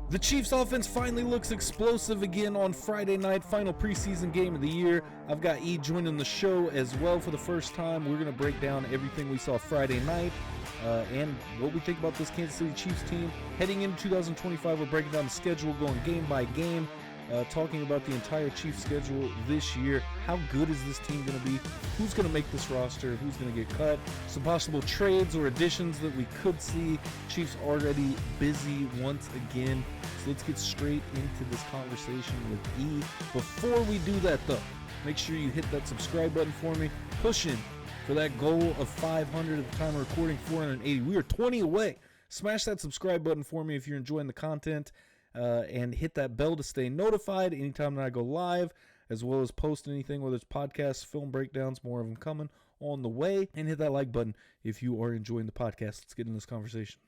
The Chiefs offense finally looks explosive again on Friday night, final preseason game of the year. I've got E joining the show as well for the first time. We're going to break down everything we saw Friday night and what we think about this Kansas City Chiefs team. Heading into 2025, we're breaking down the schedule, going game by game, talking about the entire Chiefs schedule this year. How good is this team going to be? Who's going to make this roster? Who's going to get cut? Some possible trades or additions that we could see. Chiefs already busy once again. So let's get straight into this conversation with E. Before we do that, though, make sure you hit that subscribe button for me. Pushing for that goal of 500 at the time of recording, 480. We are 20 away. Smash that subscribe button for me if you're enjoying the content, and hit that bell to stay notified anytime that I go live, as well as post anything, whether it's podcasts, film breakdowns, more of them coming on the way. And hit that like button if you are enjoying the podcast. Let's get in this conversation.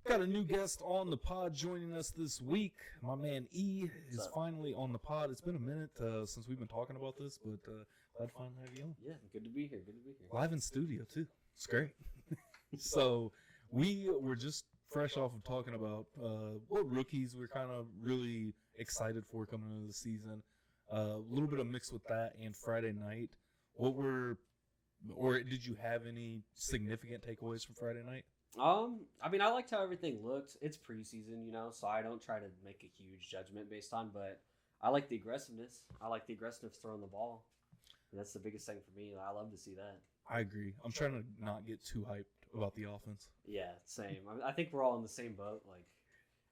Got a new guest on the pod joining us this week. My man E is finally on the pod. It's been a minute since we've been talking about this, but glad to finally have you on. Yeah, good to be here. Live in studio, too. It's great. So we were just fresh off of talking about what rookies we're kind of really excited for coming into the season. A little bit of mix with that and Friday night. Or did you have any significant takeaways from Friday night? I mean, I liked how everything looked. It's preseason, so I don't try to make a huge judgment based on, but I like the aggressiveness. I like the aggressiveness throwing the ball. And that's the biggest thing for me. I love to see that. I agree. I'm trying to not get too hyped about the offense. Yeah, same. I think we're all in the same boat. Like,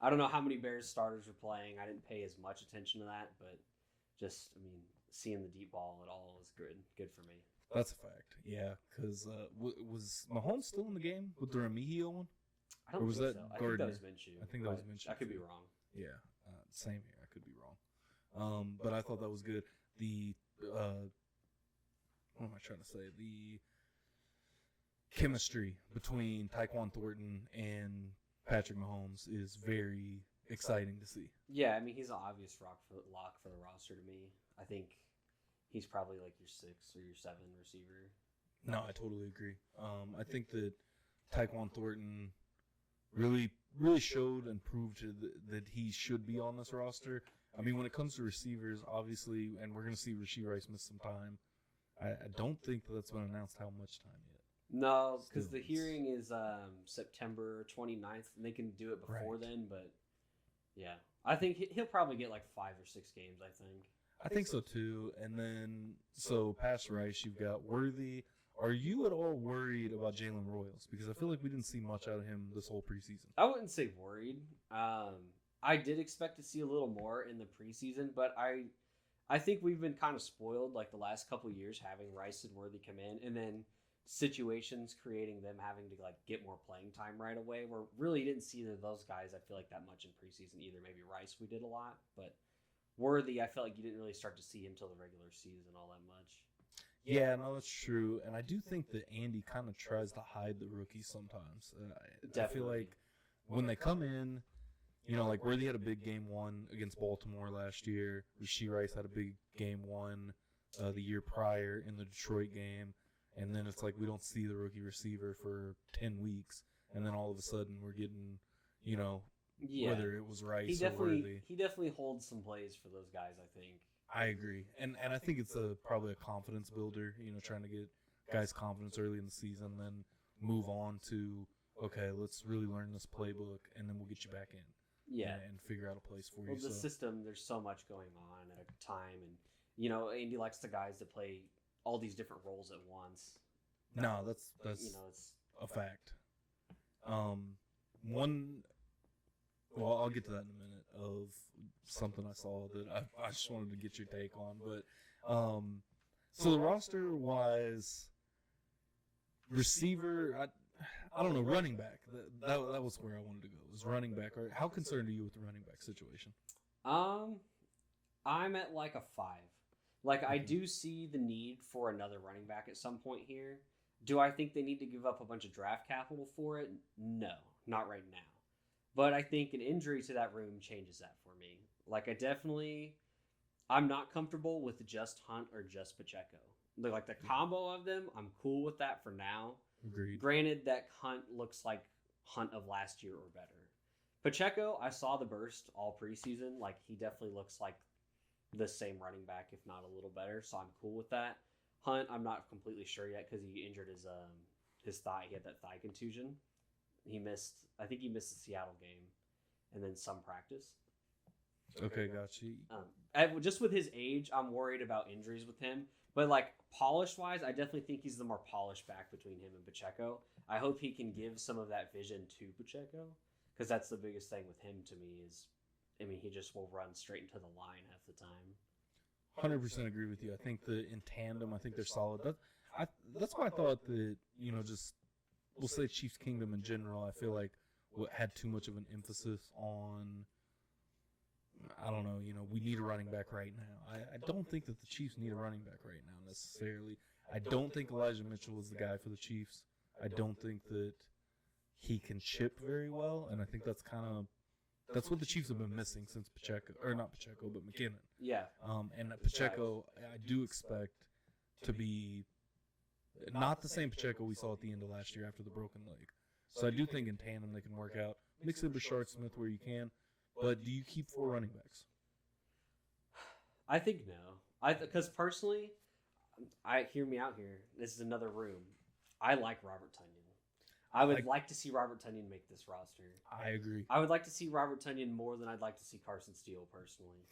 I don't know how many Bears starters were playing. I didn't pay as much attention to that, but just, seeing the deep ball at all is good for me. That's a fact, yeah. Because was Mahomes still in the game with the Remigio one? I don't think so. I think that was Minshew. I think that was Minshew. I could be wrong. Yeah, same here. I could be wrong. But I thought that was good. The what am I trying to say? The chemistry between Tyquan Thornton and Patrick Mahomes is very exciting to see. Yeah, he's an obvious lock for the roster to me. I think he's probably like your 6 or your 7 receiver. No, I totally agree. I think that Tyquan Thornton really showed and proved that he should be on this roster. When it comes to receivers, obviously, and we're going to see Rashee Rice miss some time, I don't think that's been announced how much time yet. No, because the hearing is September 29th, and they can do it before then, but yeah. I think he'll probably get like 5 or 6 games, I think so too. And then, so past Rice, you've got Worthy. Are you at all worried about Jalen Royals? Because I feel like we didn't see much out of him this whole preseason. I wouldn't say worried. I did expect to see a little more in the preseason, but I think we've been kind of spoiled like the last couple of years having Rice and Worthy come in, and then situations creating them having to like get more playing time right away. Where really didn't see those guys, I feel like, that much in preseason either. Maybe Rice we did a lot, but Worthy, I felt like you didn't really start to see him till the regular season all that much. Yeah, no, that's true. And I do think that Andy kind of tries to hide the rookies sometimes. I feel like when they come in, like Worthy had a big game 1 against Baltimore last year. Rashee Rice had a big game 1 the year prior in the Detroit game. And then it's like we don't see the rookie receiver for 10 weeks. And then all of a sudden we're getting, whether it was Rice or Worthy. He definitely holds some plays for those guys, I think. I agree. And I think it's probably a confidence builder, trying to get guys' confidence early in the season, then move on to, okay, let's really learn this playbook, and then we'll get you back in. Yeah. And figure out a place for you. Well, the system, there's so much going on at a time, and, Andy likes the guys that play all these different roles at once. No, that's it's a fact. Well, I'll get to that in a minute of something I saw that I just wanted to get your take on. But so the roster-wise, receiver, I don't know, running back. That was where I wanted to go. Was running back. How concerned are you with the running back situation? I'm at like a 5. Like, I do see the need for another running back at some point here. Do I think they need to give up a bunch of draft capital for it? No, not right now. But I think an injury to that room changes that for me. Like, I'm not comfortable with just Hunt or just Pacheco. Like, the combo of them, I'm cool with that for now. Agreed. Granted, that Hunt looks like Hunt of last year or better. Pacheco, I saw the burst all preseason. Like, he definitely looks like the same running back, if not a little better. So I'm cool with that. Hunt, I'm not completely sure yet because he injured his thigh. He had that thigh contusion. I think he missed the Seattle game, and then some practice. Okay, gotcha. Just with his age, I'm worried about injuries with him. But like polish wise, I definitely think he's the more polished back between him and Pacheco. I hope he can give some of that vision to Pacheco, because that's the biggest thing with him to me is, I mean, he just will run straight into the line half the time. 100% agree with you. I think in tandem, I think they're solid. That's why I thought that, just we'll say Chiefs Kingdom in general, I feel like had too much of an emphasis on, I don't know, we need a running back right now. I don't think that the Chiefs need a running back right now necessarily. I don't think Elijah Mitchell is the guy for the Chiefs. I don't think that he can chip very well, and I think that's what the Chiefs have been missing since Pacheco, or not Pacheco, but McKinnon. Yeah. And Pacheco, I do expect to be not the same Pacheco we saw at the end of last year after the broken leg. So I do think in tandem they can work out. Mix it with Rashard Smith where you can, but do you keep 4 running backs? I think no. Because personally, hear me out here. This is another room. I like Robert Tonyan. I would like to see Robert Tonyan make this roster. I agree. I would like to see Robert Tonyan more than I'd like to see Carson Steele personally.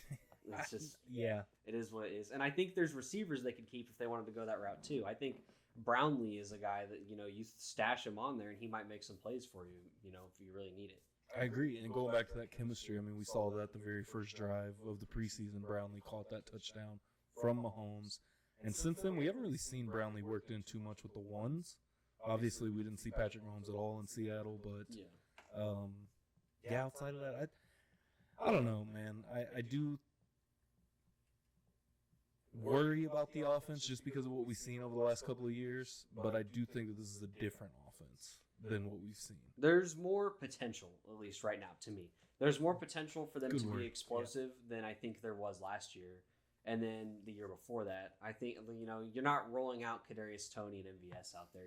It's just yeah. It is what it is. And I think there's receivers they could keep if they wanted to go that route too. I think Brownlee is a guy that, you stash him on there and he might make some plays for you, if you really need it. I agree. And going back to that chemistry, I mean, we saw that the very first drive of the preseason, Brownlee caught that touchdown from Mahomes. And since then, we haven't really seen Brownlee worked in too much with the ones. Obviously, we didn't see Patrick Mahomes at all in Seattle, but outside of that, I don't know, man. I do worry about the offense just because of what we've seen over the last couple of years, but I do think that this is a different offense than what we've seen. There's more potential, at least right now, to me. There's more potential for them to be explosive than I think there was last year. And then the year before that, I think, you're not rolling out Kadarius Toney and MVS out there,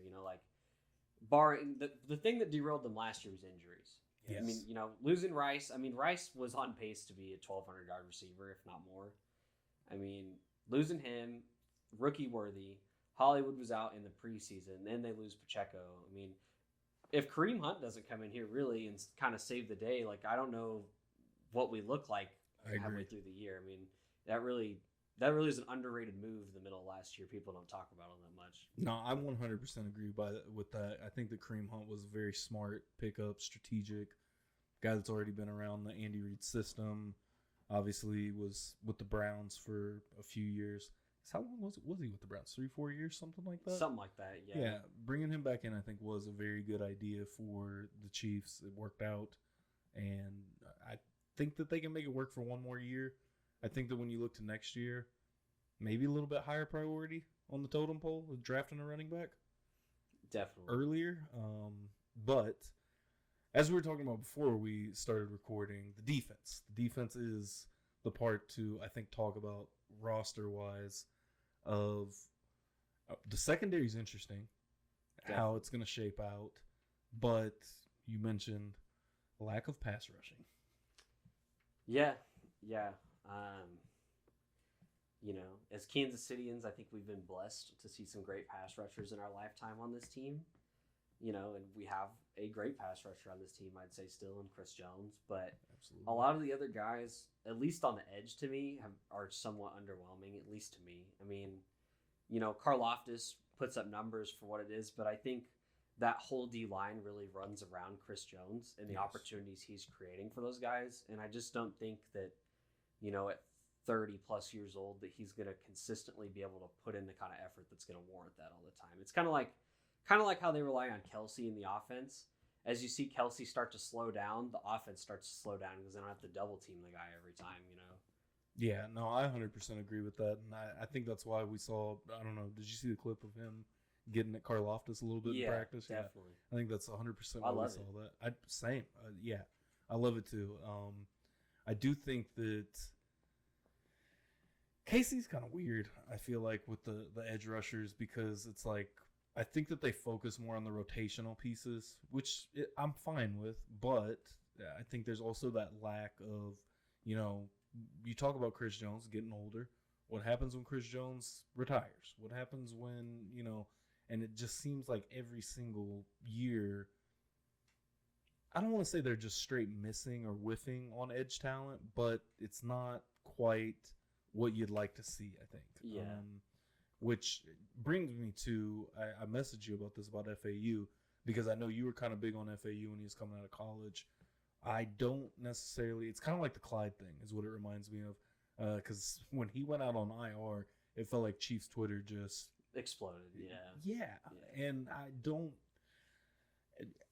barring the thing that derailed them last year was injuries. Yes. I mean, losing Rice. I mean, Rice was on pace to be a 1,200-yard receiver, if not more. I mean, losing him, rookie worthy. Hollywood was out in the preseason. Then they lose Pacheco. I mean, if Kareem Hunt doesn't come in here really and kind of save the day, I don't know what we look like halfway through the year. I mean, that really is an underrated move in the middle of last year. People don't talk about it that much. No, I 100% agree with that. I think that Kareem Hunt was a very smart pickup, strategic guy that's already been around the Andy Reid system. Obviously, was with the Browns for a few years. How long was he with the Browns? 3-4 years, something like that? Something like that, yeah. Yeah, bringing him back in, I think, was a very good idea for the Chiefs. It worked out, and I think that they can make it work for one more year. I think that when you look to next year, maybe a little bit higher priority on the totem pole with drafting a running back. Definitely. Earlier. But as we were talking about before we started recording, the defense. The defense is the part to, I think, talk about roster-wise of the secondary is interesting, how it's going to shape out. But you mentioned lack of pass rushing. Yeah. As Kansas Cityans, I think we've been blessed to see some great pass rushers in our lifetime on this team. And we have a great pass rusher on this team, I'd say still, in Chris Jones. But Absolutely. A lot of the other guys, at least on the edge to me, are somewhat underwhelming, at least to me. I mean, Karlaftis puts up numbers for what it is, but I think that whole D-line really runs around Chris Jones and the opportunities he's creating for those guys. And I just don't think that, at 30-plus years old, that he's going to consistently be able to put in the kind of effort that's going to warrant that all the time. It's kind of like how they rely on Kelsey in the offense. As you see Kelsey start to slow down, the offense starts to slow down because they don't have to double team the guy every time, Yeah, no, I 100% agree with that. And I think that's why we saw, I don't know, did you see the clip of him getting at Karlaftis a little bit in practice? Definitely. Yeah, I think that's 100% why we saw that. Same. I love it too. I do think that Casey's kind of weird, I feel like, with the edge rushers, because it's like, I think that they focus more on the rotational pieces, which I'm fine with, but I think there's also that lack of, you know, you talk about Chris Jones getting older. What happens when Chris Jones retires? What happens when, you know, and it just seems like every single year, I don't want to say they're just straight missing or whiffing on edge talent, but it's not quite what you'd like to see, I think. Yeah. Which brings me to, I messaged you about this, about FAU, because I know you were kind of big on FAU when he was coming out of college. I don't necessarily, it's kind of like the Clyde thing is what it reminds me of. Because when he went out on IR, it felt like Chiefs Twitter just exploded. Yeah. And I don't,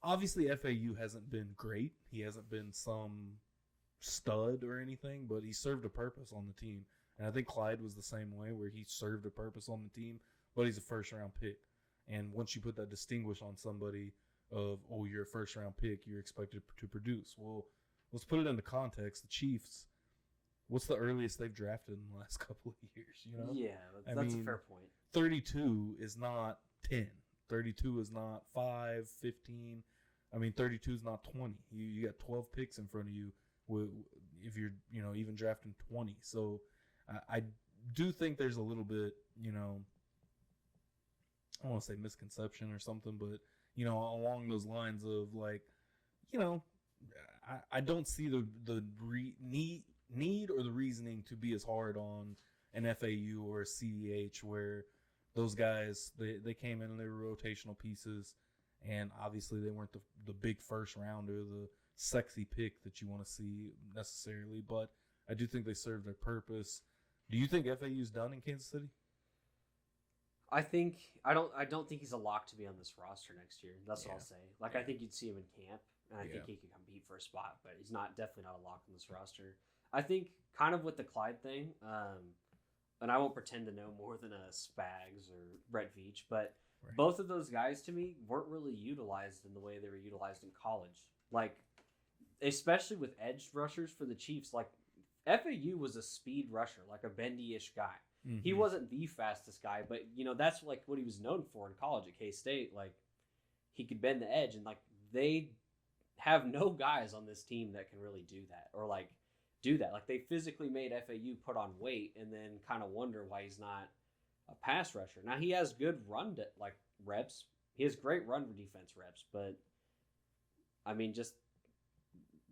obviously FAU hasn't been great. He hasn't been some stud or anything, but he served a purpose on the team. And I think Clyde was the same way, where he served a purpose on the team, but he's a first-round pick. And once you put that distinguish on somebody of, oh, you're a first-round pick, you're expected to produce. Well, let's put it into context. The Chiefs, what's the earliest they've drafted in the last couple of years? You know? Yeah, that's a fair point. 32 is not 10. 32 is not 5, 15. I mean, 32 is not 20. You got 12 picks in front of you if you're, you know, even drafting 20. So I do think there's a little bit, you know, I don't want to say misconception or something, but, you know, along those lines of, like, you know, I don't see the need or the reasoning to be as hard on an FAU or a CEH, where those guys, they came in and they were rotational pieces, and obviously they weren't the big first rounder, the sexy pick that you want to see necessarily, but I do think they served their purpose. Do you think FAU's done in Kansas City? I don't think he's a lock to be on this roster next year. That's what I'll say. Like, I think you'd see him in camp, and I think he could compete for a spot, but he's definitely not a lock on this roster. I think kind of with the Clyde thing, and I won't pretend to know more than a Spags or Brett Veach, but both of those guys to me weren't really utilized in the way they were utilized in college. Like, especially with edge rushers for the Chiefs, like FAU was a speed rusher, like a bendy-ish guy. Mm-hmm. He wasn't the fastest guy, but, you know, that's like what he was known for in college at K-State. Like, he could bend the edge, and like they have no guys on this team that can really do that, or like do that. Like, they physically made FAU put on weight and then kind of wonder why he's not a pass rusher. Now, he has good reps. He has great run defense reps, but I mean, just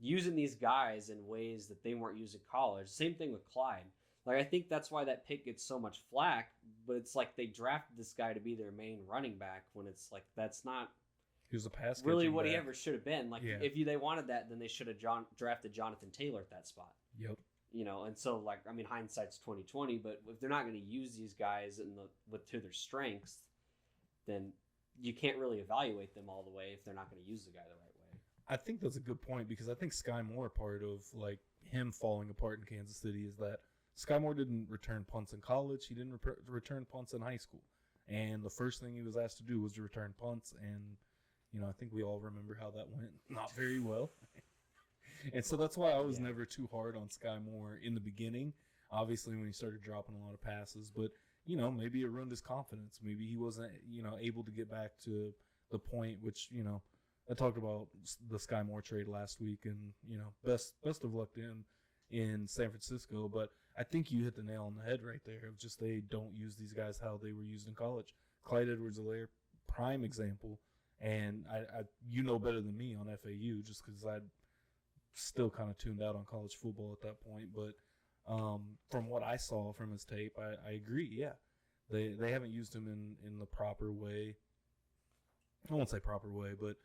using these guys in ways that they weren't used in college. Same thing with Clyde. Like, I think that's why that pick gets so much flack, but it's like they drafted this guy to be their main running back when it's like that's not he was a pass really what back. he ever should have been. Like, if they wanted that, then they should have drafted Jonathan Taylor at that spot. Yep. You know, and so, like, I mean, hindsight's 20/20, but if they're not going to use these guys to their strengths, then you can't really evaluate them all the way if they're not going to use the guy the right way. I think that's a good point, because I think Sky Moore, part of like him falling apart in Kansas City, is that Sky Moore didn't return punts in college. He didn't return punts in high school. And the first thing he was asked to do was to return punts. And, you know, I think we all remember how that went not very well. And so that's why I was never too hard on Sky Moore in the beginning. Obviously, when he started dropping a lot of passes. But, you know, maybe it ruined his confidence. Maybe he wasn't, you know, able to get back to the point, which, you know, I talked about the Sky Moore trade last week. And, you know, best of luck to him in San Francisco. But I think you hit the nail on the head right there. Of just they don't use these guys how they were used in college. Clyde Edwards-Helaire, prime example. And I you know better than me on FAU, just because I'd still kind of tuned out on college football at that point. But from what I saw from his tape, I agree. Yeah, they haven't used him in the proper way. I won't say proper way, but,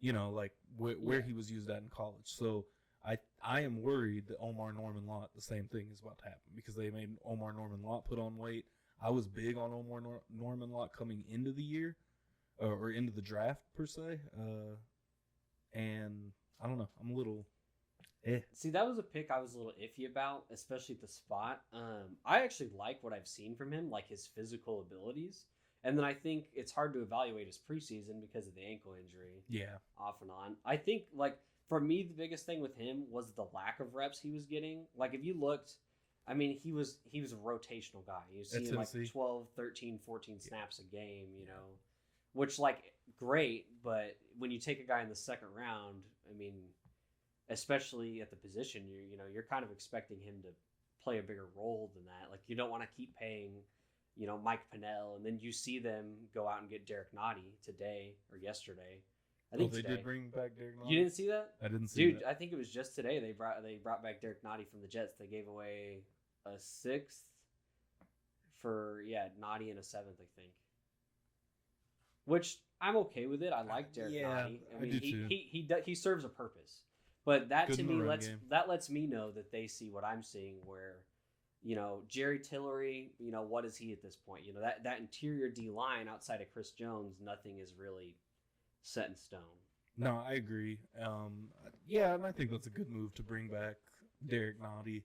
you know, like where he was used at in college. So I am worried that Omar Norman-Lott, the same thing is about to happen, because they made Omar Norman-Lott put on weight. I was big on Omar Norman-Lott coming into the year, or into the draft per se, and I don't know. I'm a little See, that was a pick I was a little iffy about, especially at the spot. I actually like what I've seen from him, like his physical abilities. And then I think it's hard to evaluate his preseason because of the ankle injury. Yeah. Off and on. I think, like, for me, the biggest thing with him was the lack of reps he was getting. Like, if you looked, I mean, he was a rotational guy. He was seeing like 12, 13, 14 snaps a game, you know, which, like, great. But when you take a guy in the second round, I mean, especially at the position, you're kind of expecting him to play a bigger role than that. Like, you don't want to keep paying, Mike Pennell, and then you see them go out and get Derek Nottie today or yesterday. I think they today. did bring back Derek Nottie. You didn't see that? I didn't see that. I think it was just today they brought back Derek Nottie from the Jets. They gave away a 6th for Nottie and a 7th, I think. Which I'm okay with it. I like Derek Nottie. I mean, he serves a purpose. But that Good to me lets me know that they see what I'm seeing, where, Jerry Tillery, what is he at this point? That interior D line outside of Chris Jones, nothing is really set in stone. No, I agree. And I think that's a good move to bring back Derek Nottie.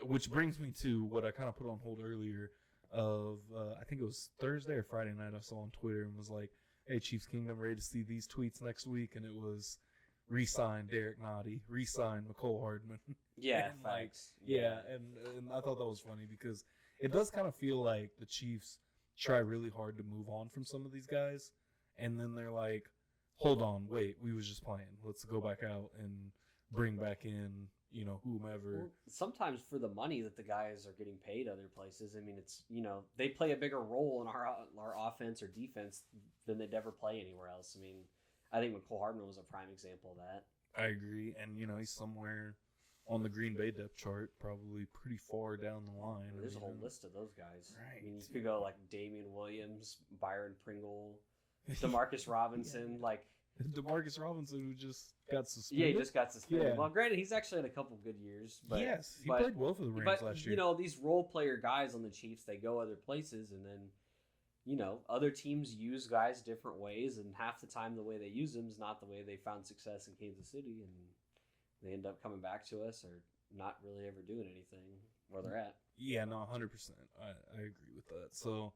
Which brings me to what I kind of put on hold earlier of, I think it was Thursday or Friday night, I saw on Twitter and was like, hey, Chiefs Kingdom, ready to see these tweets next week? And it was, re-sign Derek Nottie, re-sign McCole Hardman. Yeah, and facts. And I thought that was funny because it does kind of feel like the Chiefs try really hard to move on from some of these guys, and then they're like, hold on, wait, we was just playing. Let's go back out and bring back in, whomever. Well, sometimes for the money that the guys are getting paid other places, I mean, it's, they play a bigger role in our offense or defense than they'd ever play anywhere else. I mean, I think McCole Hardman was a prime example of that. I agree. And, he's somewhere on the Green Bay depth chart, probably pretty far down the line. There's a whole list of those guys. Right. I mean, you could go like Damian Williams, Byron Pringle, DeMarcus Robinson, DeMarcus Robinson, who just got suspended. Yeah, he just got suspended. Yeah. Well, granted, he's actually had a couple good years. But, yes, he played well for the Rams last year. These role player guys on the Chiefs, they go other places, and then, other teams use guys different ways, and half the time the way they use them is not the way they found success in Kansas City, and they end up coming back to us or not really ever doing anything where they're at. Yeah, no, 100%. I agree with that. So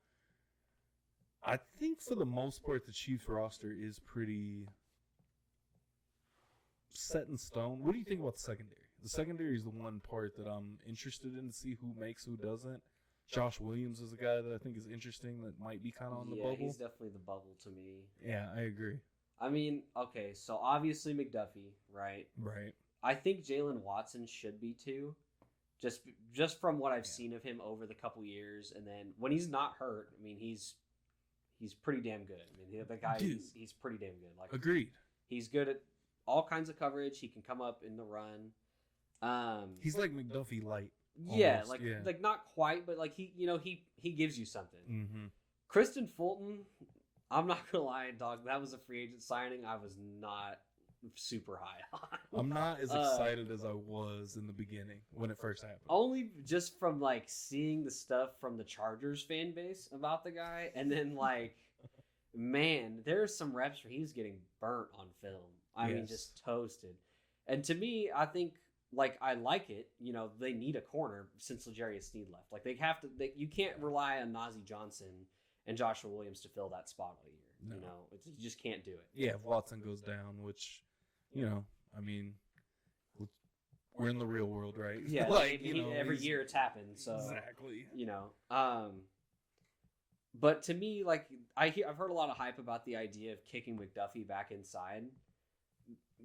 I think for the most part, the Chiefs roster is pretty set in stone. What do you think about the secondary? The secondary is the one part that I'm interested in to see who makes, who doesn't. Josh Williams is a guy that I think is interesting that might be kind of on the bubble. Yeah, he's definitely the bubble to me. Yeah, I agree. I mean, okay, so obviously McDuffie, right? Right. I think Jalen Watson should be too, just from what I've seen of him over the couple years, and then when he's not hurt, I mean, he's pretty damn good. I mean, the guy, he's pretty damn good. Like, agreed. He's good at all kinds of coverage. He can come up in the run. He's like McDuffie light. Yeah, like not quite, but like he gives you something. Mm-hmm. Kristen Fulton, I'm not gonna lie, dog. That was a free agent signing. I was not super high on. I'm not as excited as I was in the beginning when it first happened. Only just from like seeing the stuff from the Chargers fan base about the guy, and then like, man, there's some reps where he's getting burnt on film. I mean, just toasted. And to me, I think. Like, I like it. They need a corner since L'Jarius Sneed left. Like, you can't rely on Najee Johnson and Joshua Williams to fill that spot all year. No. You just can't do it. Yeah, if Watson goes down, which, I mean, we're in the real world, right? Yeah, every year it's happened. So exactly. But to me, like, I've heard a lot of hype about the idea of kicking McDuffie back inside,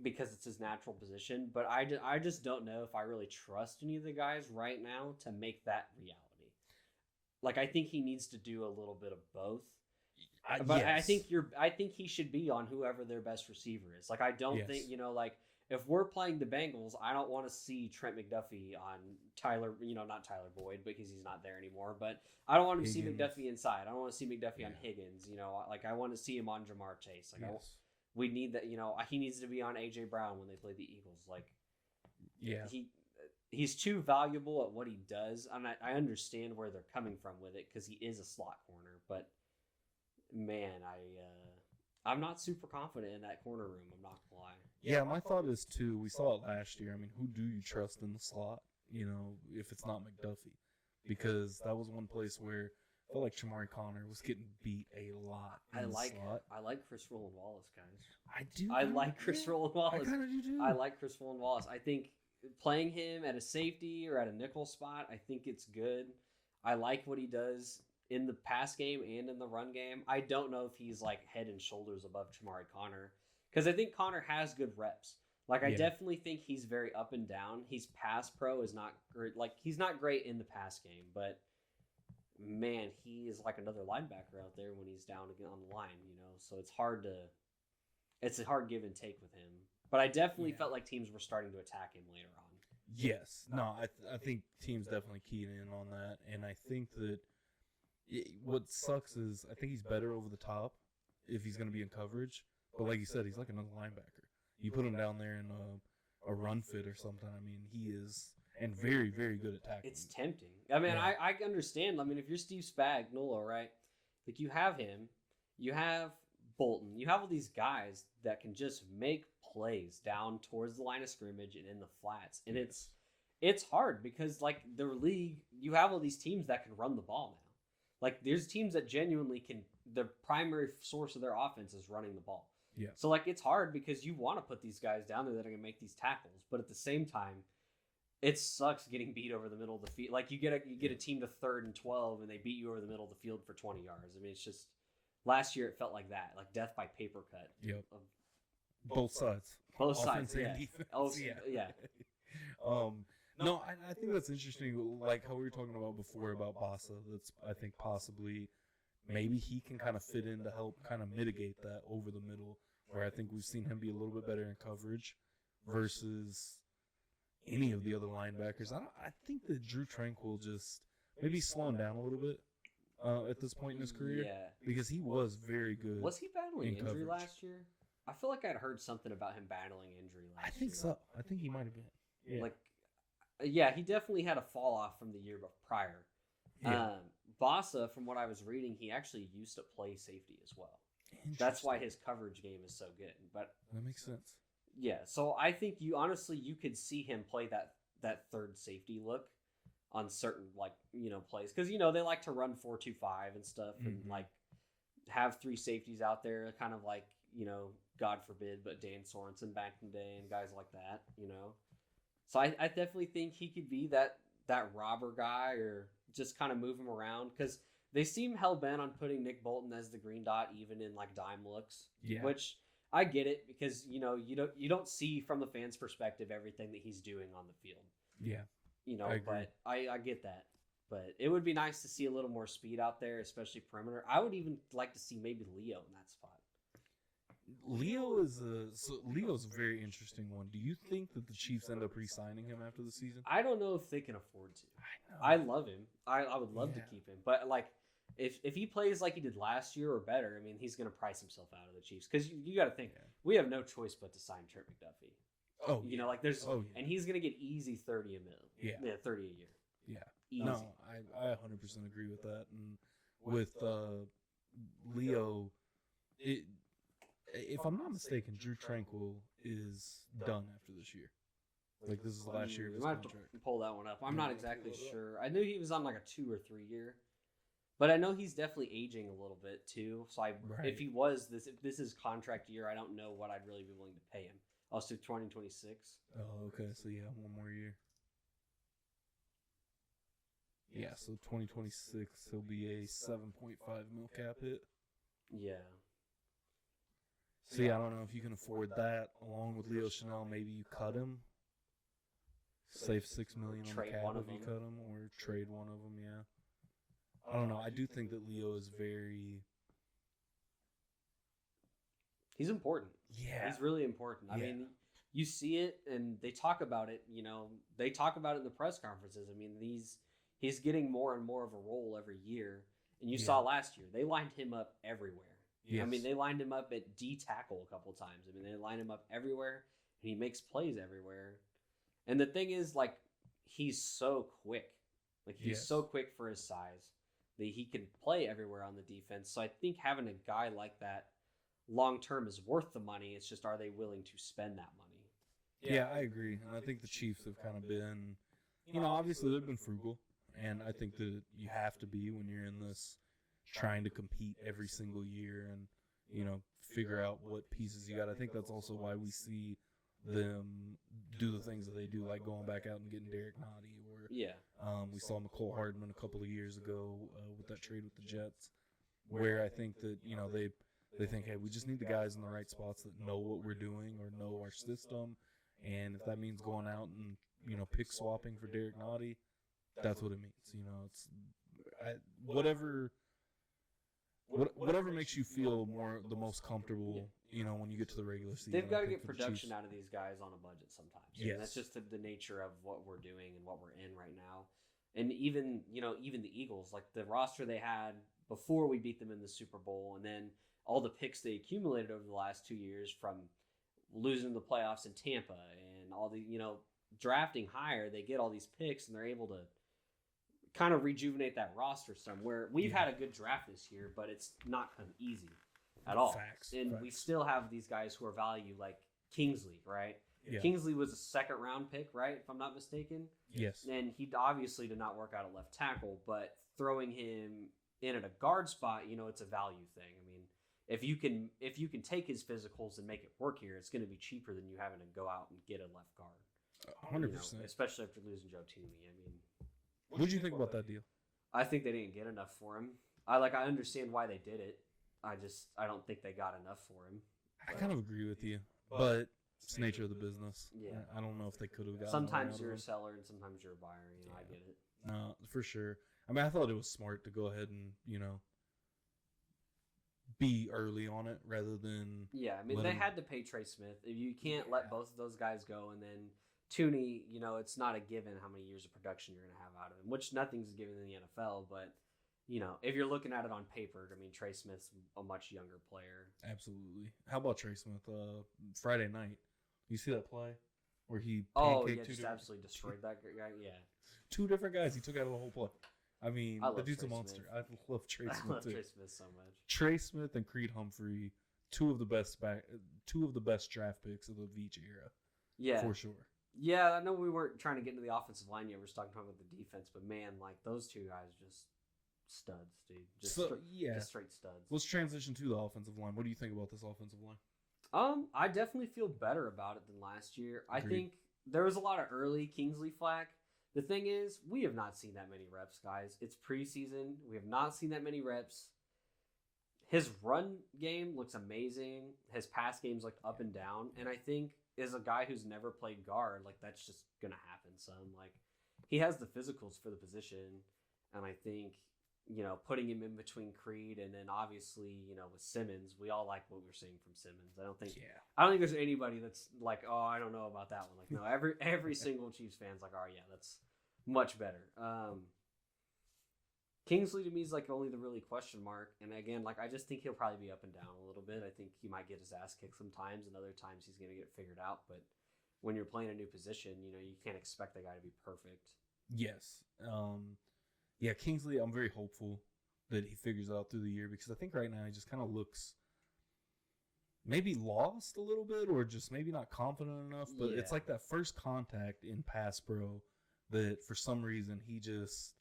because it's his natural position, but I just don't know if I really trust any of the guys right now to make that reality. Like, I think he needs to do a little bit of both. But yes. I think he should be on whoever their best receiver is. Like, I don't think, like, if we're playing the Bengals, I don't want to see Trent McDuffie on Tyler, not Tyler Boyd because he's not there anymore, but I don't want to see McDuffie inside. I don't want to see McDuffie on Higgins, like, I want to see him on Jamar Chase. Like, we need that, he needs to be on A.J. Brown when they play the Eagles. Like, he's too valuable at what he does. And I understand where they're coming from with it because he is a slot corner. But, man, I'm not super confident in that corner room. I'm not going to lie. Yeah, my thought is, too, we saw it last year. I mean, who do you trust in the slot, if it's not McDuffie? Because that was one place where I felt like Shamari Connor was getting beat a lot in the slot. I like Chris Roland Wallace, guys. I do. I like Chris Roland Wallace. I kind of do too. I like Chris Roland Wallace. I think playing him at a safety or at a nickel spot, I think it's good. I like what he does in the pass game and in the run game. I don't know if he's like head and shoulders above Shamari Connor because I think Connor has good reps. Like, I Yeah. definitely think he's very up and down. He's pass pro is not great. Like, he's not great in the pass game, but man, he is like another linebacker out there when he's down on the line, So it's a hard give and take with him. But I definitely felt like teams were starting to attack him later on. Yes. No, I think teams definitely keyed in on that. And I think that what sucks is I think he's better over the top if he's going to be in coverage. But like you said, he's like another linebacker. You put him down there in a run fit or something, I mean, he is and very, very good at tackling. It's tempting. I mean, Yeah. I understand. I mean, if you're Steve Spagnuolo, right? Like, you have him, you have Bolton, you have all these guys that can just make plays down towards the line of scrimmage and in the flats. And it's hard because, like, the league, you have all these teams that can run the ball now. Like, there's teams that genuinely can, the primary source of their offense is running the ball. Yeah. So, like, it's hard because you want to put these guys down there that are going to make these tackles. But at the same time, it sucks getting beat over the middle of the field. Like, you get a team to 3rd and 12 and they beat you over the middle of the field for 20 yards. I mean, it's just, last year it felt like that, like death by paper cut. Yep. Both sides. Both Offense sides, and yeah. defense. Oh, yeah. yeah. No, I think that's interesting. Like how we were talking about before about Bassa. That's, I think, possibly maybe he can kind of fit in to help kind of mitigate that over the middle, where I think we've seen him be a little bit better in coverage versus any of the other linebackers. I think that Drew Tranquil just maybe slowing down a little bit at this point in his career. Yeah. Because he was very good. Was he battling in injury coverage. last year? I feel like I'd heard something about him battling injury last year. I think so. I think he might have been. Yeah. Like, yeah, he definitely had a fall off from the year prior. Yeah. Bassa, from what I was reading, he actually used to play safety as well. That's why his coverage game is so good. But that makes sense. yeah, so I think you could see him play that third safety look on certain, like, plays, because they like to run 4-2-5 and stuff, and like have 3 safeties out there, kind of like, God forbid, but Dan Sorensen back in the day and guys like that, So I definitely think he could be that robber guy, or just kind of move him around, because they seem hell-bent on putting Nick Bolton as the green dot even in like dime looks. Yeah. Which I get it, because you don't see from the fans' perspective everything that he's doing on the field. Yeah. I agree. But I get that. But it would be nice to see a little more speed out there, especially perimeter. I would even like to see maybe Leo in that spot. Leo's a very interesting one. Do you think that the Chiefs end up re-signing him after the season? I don't know if they can afford to. I I love him. I would love to keep him. But, like, if he plays like he did last year or better, I mean, he's going to price himself out of the Chiefs. Because you got to think, we have no choice but to sign Trent McDuffie. Oh, Like, there's, and he's going to get easy 30 a mil. Yeah, 30 a year. Yeah. Easy. No, I 100% agree with that. And with Leo, if I'm not mistaken, Drew Tranquil is done after this year. Like, this is the last year of his might contract. have to pull that one up. I'm not exactly sure. I knew he was on like a 2 or 3 year, but I know he's definitely aging a little bit too. So if he was if this is contract year, I don't know what I'd really be willing to pay him. Also 2026. Oh, okay. So, yeah, one more year. Yeah, so 2026, he'll be a 7.5 mil cap hit. Yeah. See, I don't know if you can afford that. Along with Leo Chanel, maybe you cut him. Save $6 million on the cap if you cut him, or trade one of them. Yeah, I don't know. I do think that Leo is very. He's important. Yeah, he's really important. I mean, you see it, and they talk about it. They talk about it in the press conferences. I mean, he's getting more and more of a role every year. And you saw last year, they lined him up everywhere. Yes. I mean, they lined him up at D tackle a couple times. I mean, they lined him up everywhere, and he makes plays everywhere. And the thing is, like, he's so quick. Like, he's so quick for his size that he can play everywhere on the defense. So I think having a guy like that long term is worth the money. It's just, are they willing to spend that money? Yeah, I agree. And I think the Chiefs have kind of been, obviously they've been frugal. And I think that you have to be when you're in this trying to compete every single year and, figure out what pieces you got. I think that's also why we see them do the things that they do, like going back out and getting Derek Nottie, or we saw McCole Hardman a couple of years ago with that trade with the Jets, where I think that they think, hey, we just need the guys in the right spots that know what we're doing or know our system And if that means going out and, pick swapping for Derek Nottie, that's what it means. It's whatever makes you feel the most comfortable, when you get to the regular season. They've got to get production out of these guys on a budget sometimes. Yes. And that's just the nature of what we're doing and what we're in right now. And even the Eagles, like the roster they had before we beat them in the Super Bowl, and then all the picks they accumulated over the last 2 years from losing the playoffs in Tampa and all the, drafting higher, they get all these picks and they're able to kind of rejuvenate that roster somewhere. We've had a good draft this year, but it's not kind of easy at all. Facts. We still have these guys who are value, like Kingsley, right? Yeah. Kingsley was a second-round pick, right, if I'm not mistaken? Yes. And he obviously did not work out at left tackle, but throwing him in at a guard spot, it's a value thing. I mean, if you can take his physicals and make it work here, it's going to be cheaper than you having to go out and get a left guard. 100%. Especially after losing Joe Toomey. I mean, what did you think about that deal? I think they didn't get enough for him. I understand why they did it. I don't think they got enough for him. I kind of agree with you, but it's the nature of the business. Yeah. I don't know if they could have gotten. Sometimes you're a seller and sometimes you're a buyer. I get it. No, for sure. I mean, I thought it was smart to go ahead and be early on it rather than. Yeah, I mean they had to pay Trey Smith. You can't let both of those guys go, and then Tooney. It's not a given how many years of production you're going to have out of him, which nothing's a given in the NFL. But if you're looking at it on paper, I mean Trey Smith's a much younger player. Absolutely. How about Trey Smith? Friday night, you see that play where he just absolutely destroyed that guy. Yeah, 2 different guys he took out of the whole play. I mean, the dude's Trey a monster. Smith. I love Trey Smith I love too. Trey Smith so much. Trey Smith and Creed Humphrey, two of the best draft picks of the Veach era. Yeah, for sure. Yeah, I know we weren't trying to get into the offensive line yet. We're just talking about the defense, but man, like those 2 guys just studs, dude. Just straight studs. Let's transition to the offensive line. What do you think about this offensive line? I definitely feel better about it than last year. Agreed. I think there was a lot of early Kingsley flack. The thing is, we have not seen that many reps, guys. It's preseason. We have not seen that many reps. His run game looks amazing. His pass game's like up and down. And I think as a guy who's never played guard, like that's just going to happen, son. Like he has the physicals for the position. And I think, putting him in between Creed and then obviously, with Simmons, we all like what we're seeing from Simmons. I don't think there's anybody that's like, oh, I don't know about that one. Like, no, every single Chiefs fan's like, oh yeah, that's much better. Kingsley to me is like only the really question mark. And again, like I just think he'll probably be up and down a little bit. I think he might get his ass kicked sometimes, and other times he's going to get figured out. But when you're playing a new position, you can't expect the guy to be perfect. Yes. Yeah, Kingsley, I'm very hopeful that he figures it out through the year because I think right now he just kind of looks maybe lost a little bit or just maybe not confident enough. But it's like that first contact in pass pro that for some reason he just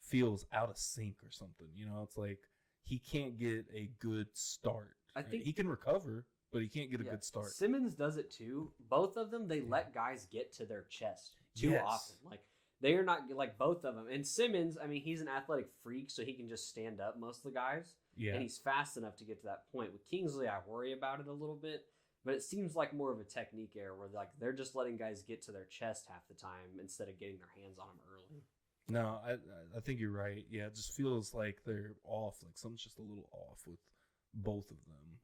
feels out of sync or something. It's like he can't get a good start. I think he can recover, but he can't get a good start. Simmons does it too. Both of them, they let guys get to their chest too often. Like they are not like both of them. And Simmons, I mean, he's an athletic freak, so he can just stand up most of the guys. Yeah. And he's fast enough to get to that point. With Kingsley, I worry about it a little bit, but it seems like more of a technique error where like they're just letting guys get to their chest half the time instead of getting their hands on them early. No, I think you're right. Yeah, it just feels like they're off. Like something's just a little off with both of them,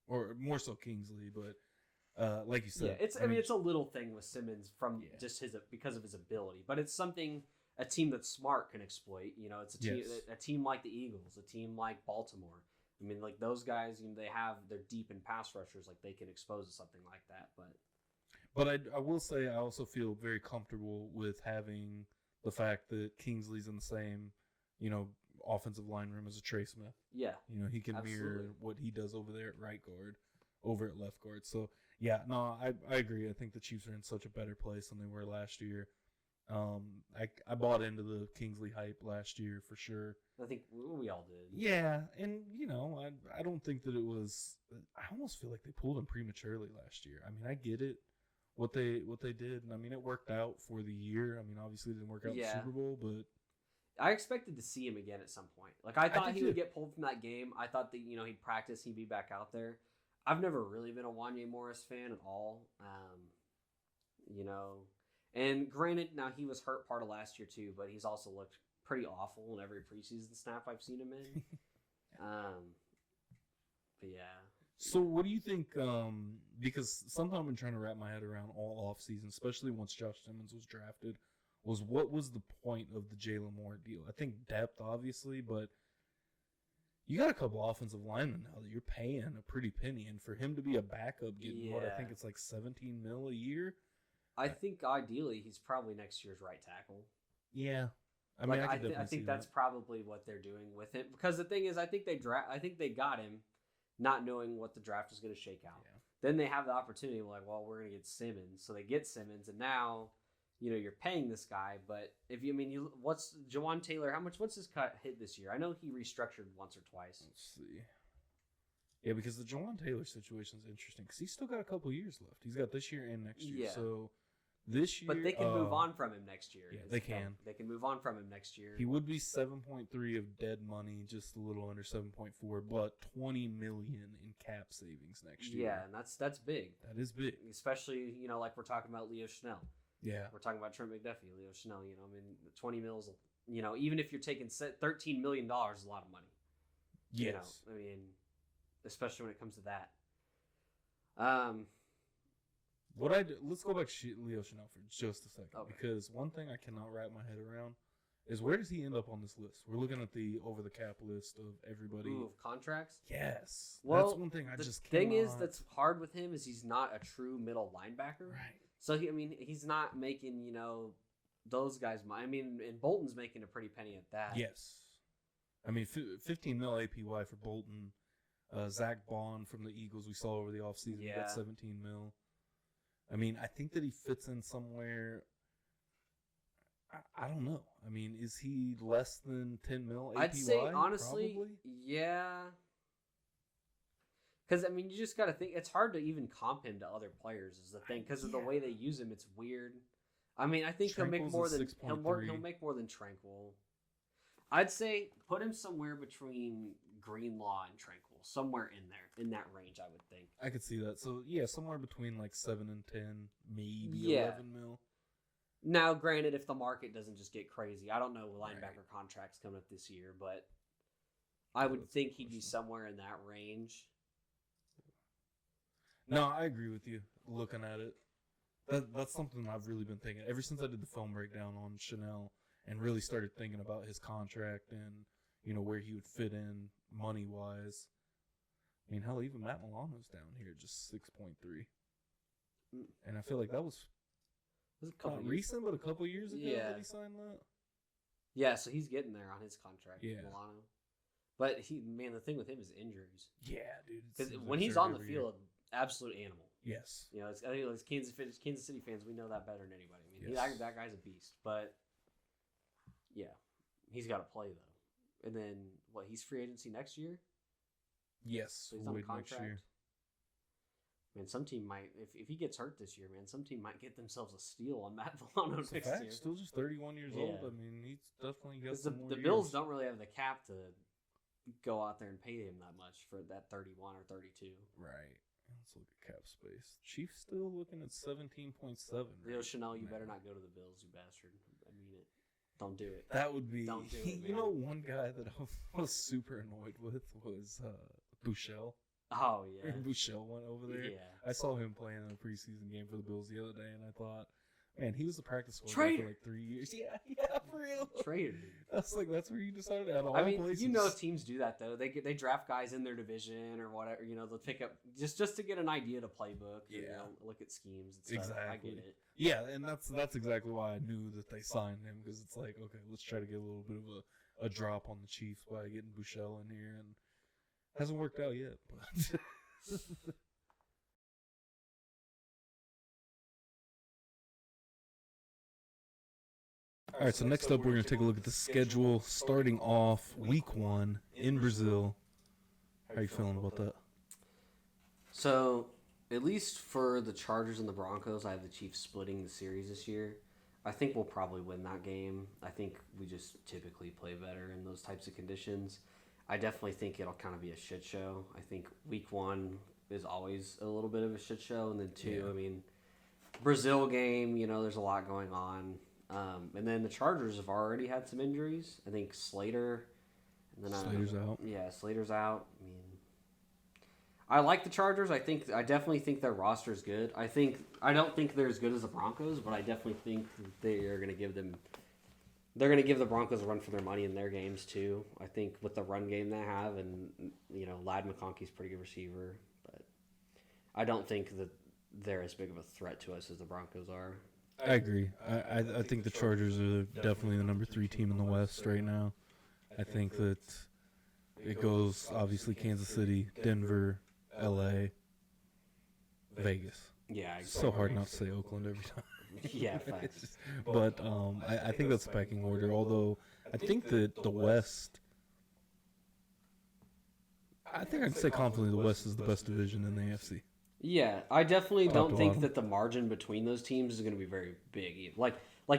or more so Kingsley. But like you said, I mean, it's a little thing with Simmons from just because of his ability, but it's something a team that's smart can exploit. It's a team like the Eagles, a team like Baltimore. I mean, like those guys, they're deep in pass rushers, like they can expose something like that. But I will say, I also feel very comfortable with having the fact that Kingsley's in the same, offensive line room as a Trey Smith. Yeah. He can mirror what he does over there at right guard, over at left guard. So, yeah, no, I agree. I think the Chiefs are in such a better place than they were last year. I bought into the Kingsley hype last year for sure. I think we all did. Yeah, and, I don't think that it was – I almost feel like they pulled him prematurely last year. I mean, I get it. What they did, and I mean, it worked out for the year. I mean, obviously, it didn't work out in the Super Bowl, but I expected to see him again at some point. Like, I thought he would get pulled from that game. I thought that he'd practice, he'd be back out there. I've never really been a Wanye Morris fan at all. you know. And granted, now he was hurt part of last year too, but he's also looked pretty awful in every preseason snap I've seen him in. But yeah. So what do you think? Because sometimes I've been trying to wrap my head around all offseason, especially once Josh Simmons was drafted, was what was the point of the Jalen Moore deal? I think depth, obviously, but you got a couple offensive linemen now that you're paying a pretty penny, and for him to be a backup getting what I think it's like $17 million a year. I think ideally he's probably next year's right tackle. Yeah. I mean, I think that's probably what they're doing with him, because the thing is, I think they got him not knowing what the draft is going to shake out. Yeah. Then they have the opportunity, like, well, we're going to get Simmons. So they get Simmons, and now, you know, you're paying this guy. But if what's Jawan Taylor, what's his cut hit this year? I know he restructured once or twice. Let's see. Yeah, because the Jawan Taylor situation is interesting, because he's still got a couple years left. He's got this year and next year. Yeah. So this year, but they can move on from him next year. Yeah, they can. They can move on from him next year. He would be 7.3 of dead money, just a little under 7.4, but $20 million in cap savings next year. Yeah, and that's big. That is big, especially like we're talking about Leo Chanel. Yeah, we're talking about Trent McDuffie, Leo Chanel. I mean, 20 mils. Even if you're taking $13 million, is a lot of money. Yes, I mean, especially when it comes to that. Let's go back to Leo Chanel for just a second, because one thing I cannot wrap my head around is where does he end up on this list? We're looking at the over the cap list of everybody. Ooh, of contracts? Yes. Well, that's one thing I just cannot. The thing is that's hard with him is he's not a true middle linebacker. Right. So he's not making, those guys money. I mean, and Bolton's making a pretty penny at that. Yes. I mean, 15 mil APY for Bolton. Zach Bond from the Eagles we saw over the offseason got 17 mil. I mean, I think that he fits in somewhere. I don't know. I mean, is he less than 10 mil APY? I'd say, honestly, probably? Yeah. Because, I mean, you just got to think, it's hard to even comp him to other players is the thing. Because of the way they use him, it's weird. I mean, I think he'll make more than Tranquil. I'd say put him somewhere between Greenlaw and Tranquil. Somewhere in there, in that range, I would think. I could see that. So, yeah, somewhere between like 7 and 10, maybe 11 mil. Now, granted, if the market doesn't just get crazy, I don't know linebacker contracts coming up this year, but I would think he'd be somewhere in that range. No, I agree with you looking at it. That's something I've really been thinking. Ever since I did the film breakdown on Chanel and really started thinking about his contract and, where he would fit in money-wise. I mean, hell, even Matt Milano's down here, just 6.3. And I feel like that was not recent, but a couple years ago that he signed that. Yeah, so he's getting there on his contract, Milano. But the thing with him is injuries. Yeah, dude. Because when he's on the field, absolute animal. Yes. I think as Kansas City fans, we know that better than anybody. I mean, that guy's a beast. But, yeah, he's got to play, though. And then, he's free agency next year? Yes, so he's on contract. Next year. Man, some team might, if he gets hurt this year, some team might get themselves a steal on Matt Milano next year. Still just 31 years old. I mean, he's definitely got some more the Bills don't really have the cap to go out there and pay him that much for that 31 or 32. Right. Let's look at cap space. Chiefs still looking at 17.7. Leo Chanel, you better not go to the Bills, you bastard. I mean it. Don't do it. That would be. Don't do it, man. One guy that I was super annoyed with was Bouchel. Oh, yeah. Bouchel went over there. Yeah. I saw him playing in a preseason game for the Bills the other day, and I thought, man, he was a practice squad guy for like 3 years. Yeah, for real. Traitor. That's where you decided at all places. Teams do that, though. They draft guys in their division or whatever. They'll pick up just to get an idea to playbook. Yeah. Look at schemes and stuff. Exactly. I get it. Yeah, and that's exactly why I knew that they signed him, because it's like, okay, let's try to get a little bit of a drop on the Chiefs by getting Bouchel in here, and hasn't worked out yet, but. All right, so next up we're going to take a look at the schedule, starting off week 1 in Brazil. How are you feeling about that? So, at least for the Chargers and the Broncos, I have the Chiefs splitting the series this year. I think we'll probably win that game. I think we just typically play better in those types of conditions. I definitely think it'll kind of be a shit show. I think week 1 is always a little bit of a shit show, and then 2, I mean, Brazil game, there's a lot going on. And then the Chargers have already had some injuries. I think Slater. And then Slater's out. Yeah, Slater's out. I mean, I like the Chargers. I definitely think their roster is good. I don't think they're as good as the Broncos, but I definitely think they are going to give them. They're going to give the Broncos a run for their money in their games too. I think with the run game they have, and Ladd McConkey's a pretty good receiver, but I don't think that they're as big of a threat to us as the Broncos are. I agree. I think the Chargers are definitely the number 3 team in the West right now. I think that it goes obviously Kansas City, Denver, LA, Vegas. Yeah, it's so hard not to say Oakland every time. Yeah, facts. But I think that's pecking order. Although I think that the West, I think I'd say confidently the West is the best division in the AFC. Yeah, I definitely don't think bottom. that the margin between those teams is going to be very big.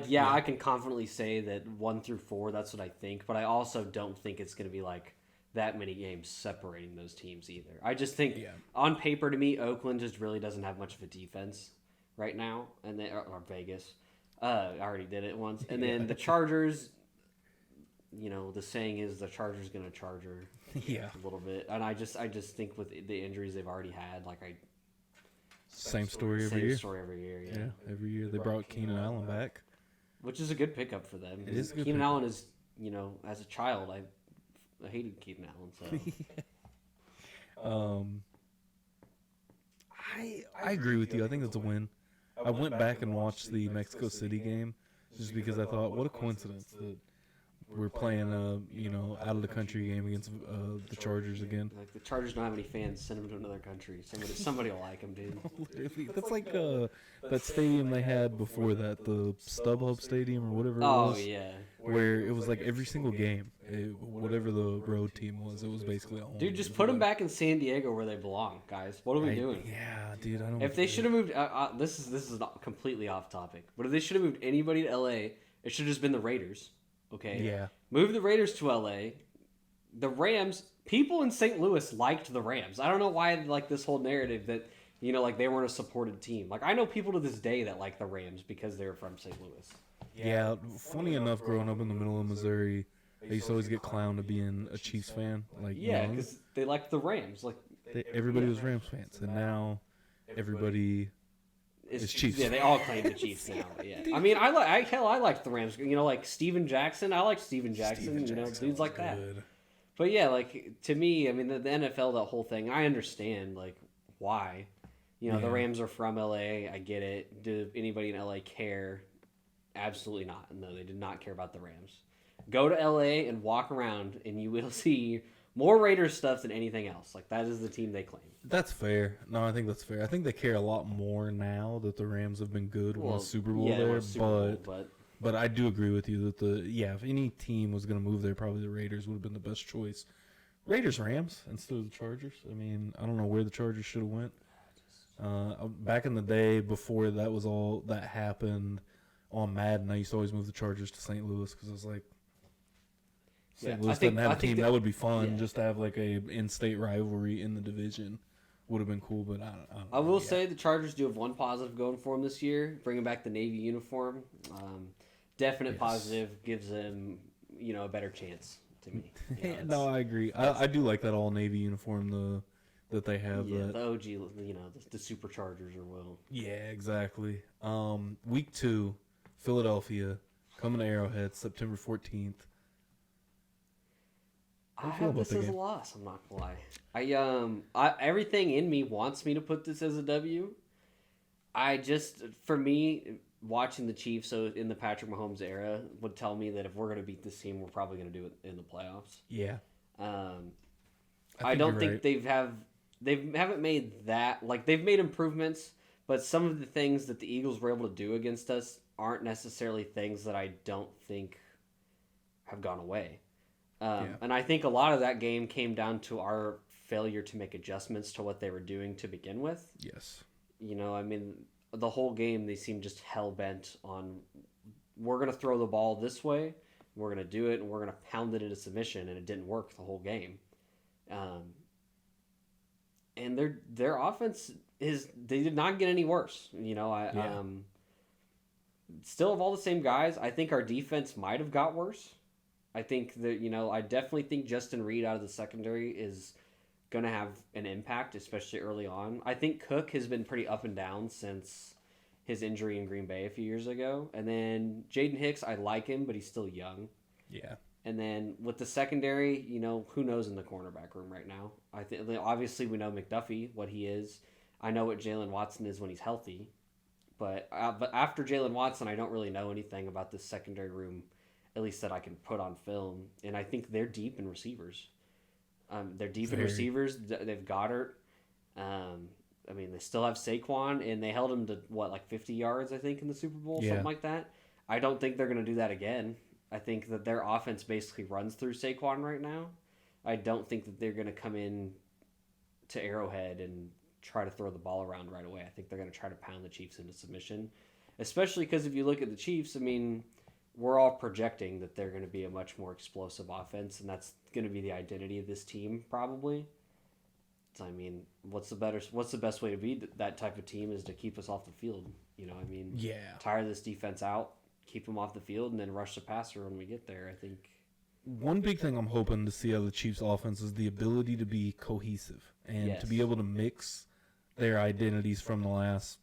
Yeah. I can confidently say that 1 through 4, that's what I think, but I also don't think it's going to be like that many games separating those teams either. I just think on paper to me, Oakland just really doesn't have much of a defense right now, and or Vegas. I already did it once. And then the Chargers, the saying is the Chargers going to Charger a little bit. And I just think with the injuries they've already had, Same story every year. Yeah. Every year they brought Keenan Allen back. Which is a good pickup for them. It is a good Keenan pickup. Allen is, as a child, I hated Keenan Allen. So I agree with you. I think it's a win. I went back and watched the Mexico City game just because I thought, what a coincidence that we're playing out of the country game against the Chargers again. Like the Chargers don't have any fans. Send them to another country. Somebody will like them, dude. Literally, that's like that stadium they had before that, the StubHub Stadium or whatever it was. Oh yeah. Where it was like every single game, whatever the road team was, it was basically a home. Dude, just put them back in San Diego where they belong, guys. What are we doing? Yeah, dude, I don't. If they should have moved, this is not completely off topic, but if they should have moved anybody to LA, it should have just been the Raiders. Okay. Yeah. Move the Raiders to LA. The Rams, people in St. Louis liked the Rams. I don't know why this whole narrative that they weren't a supported team. I know people to this day that like the Rams because they're from St. Louis. Yeah, funny enough, growing up in the middle of Missouri, I used to always get clowned to being a Chiefs fan. Because they liked the Rams. Everybody was Rams fans, and now everybody is Chiefs. Yeah, they all claim the Chiefs now. Yeah, I mean, I like the Rams. Like Steven Jackson. I like Steven Jackson. Dudes like that. But yeah, to me, I mean, the NFL, that whole thing, I understand why. The Rams are from LA. I get it. Did anybody in LA care? Absolutely not. No, they did not care about the Rams. Go to LA and walk around, and you will see more Raiders stuff than anything else. That is the team they claim. That's fair. No, I think that's fair. I think they care a lot more now that the Rams have been good, won a Super Bowl there. But I do agree with you that if any team was going to move there, probably the Raiders would have been the best choice. Rams instead of the Chargers. I mean, I don't know where the Chargers should have went. Back in the day, before that happened on Madden, I used to always move the Chargers to St. Louis because it was like St. Louis doesn't have a team. That would be fun just to have a in-state rivalry in the division. Would have been cool, but I will say the Chargers do have one positive going for them this year, bringing back the Navy uniform. Definite positive, gives them a better chance to me. No, I agree. I do like that all Navy uniform that they have. Yeah, the OG, the Superchargers are well. Yeah, exactly. Week 2, Philadelphia, coming to Arrowhead, September 14th. I have this as a loss. I'm not gonna lie. Everything in me wants me to put this as a W. For me, watching the Chiefs in the Patrick Mahomes era would tell me that if we're gonna beat this team, we're probably gonna do it in the playoffs. Yeah. I don't think they haven't made that they've made improvements, but some of the things that the Eagles were able to do against us aren't necessarily things that I don't think have gone away. And I think a lot of that game came down to our failure to make adjustments to what they were doing to begin with. Yes. I mean, the whole game, they seemed just hell-bent on, we're going to throw the ball this way, we're going to do it, and we're going to pound it into submission, and it didn't work the whole game. And their offense they did not get any worse. Still have all the same guys. I think our defense might have got worse. I think that, I definitely think Justin Reed out of the secondary is going to have an impact, especially early on. I think Cook has been pretty up and down since his injury in Green Bay a few years ago. And then Jaden Hicks, I like him, but he's still young. Yeah. And then with the secondary, who knows in the cornerback room right now? I think obviously we know McDuffie, what he is. I know what Jalen Watson is when he's healthy. But after Jalen Watson, I don't really know anything about this secondary room, at least that I can put on film. And I think they're deep in receivers. They're deep in receivers. They've Goddard. They still have Saquon, and they held him to, 50 yards, I think, in the Super Bowl, something like that. I don't think they're going to do that again. I think that their offense basically runs through Saquon right now. I don't think that they're going to come in to Arrowhead and try to throw the ball around right away. I think they're going to try to pound the Chiefs into submission, especially because if you look at the Chiefs, we're all projecting that they're going to be a much more explosive offense, and that's going to be the identity of this team probably. So, what's the best way to be that type of team is to keep us off the field. Yeah. Tire this defense out, keep them off the field, and then rush the passer when we get there. I think one big thing I'm hoping to see out of the Chiefs offense is the ability to be cohesive and to be able to mix their identities from the last,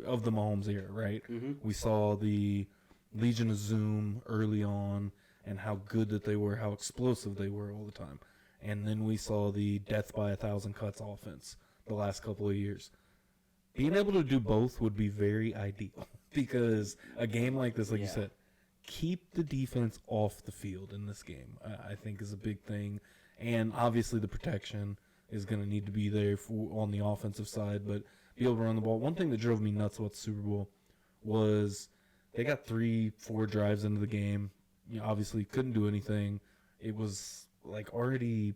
of the Mahomes era, right? Mm-hmm. We saw the Legion of Zoom early on and how good that they were, how explosive they were all the time. And then we saw the death by 1,000 cuts offense the last couple of years. Being able to do both would be very ideal because a game like this, like you said, keep the defense off the field in this game, I think is a big thing. And obviously the protection is going to need to be there on the offensive side, but be able to run the ball. One thing that drove me nuts about the Super Bowl was they got 3-4 drives into the game. Obviously couldn't do anything. It was already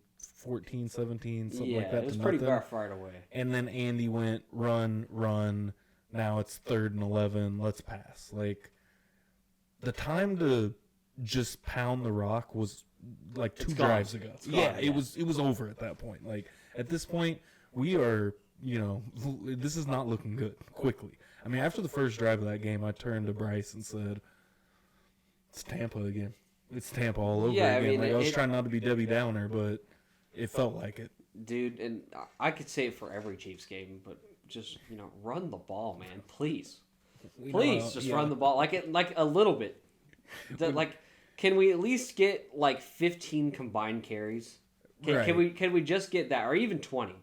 14-17, something like that. It was pretty rough right away. And then Andy went, run. Now it's 3rd and 11. Let's pass. The time to just pound the rock was two drives ago. It was over at that point. At this point, we are, this is not looking good quickly. After the first drive of that game, I turned to Bryce and said, it's Tampa again. It's Tampa all over again. I was trying not to be Debbie Downer, but it felt like it. Dude, and I could say it for every Chiefs game, but just, run the ball, man. Please. Please, run the ball. Like a little bit. Can we at least get 15 combined carries? Can we just get that, or even 20?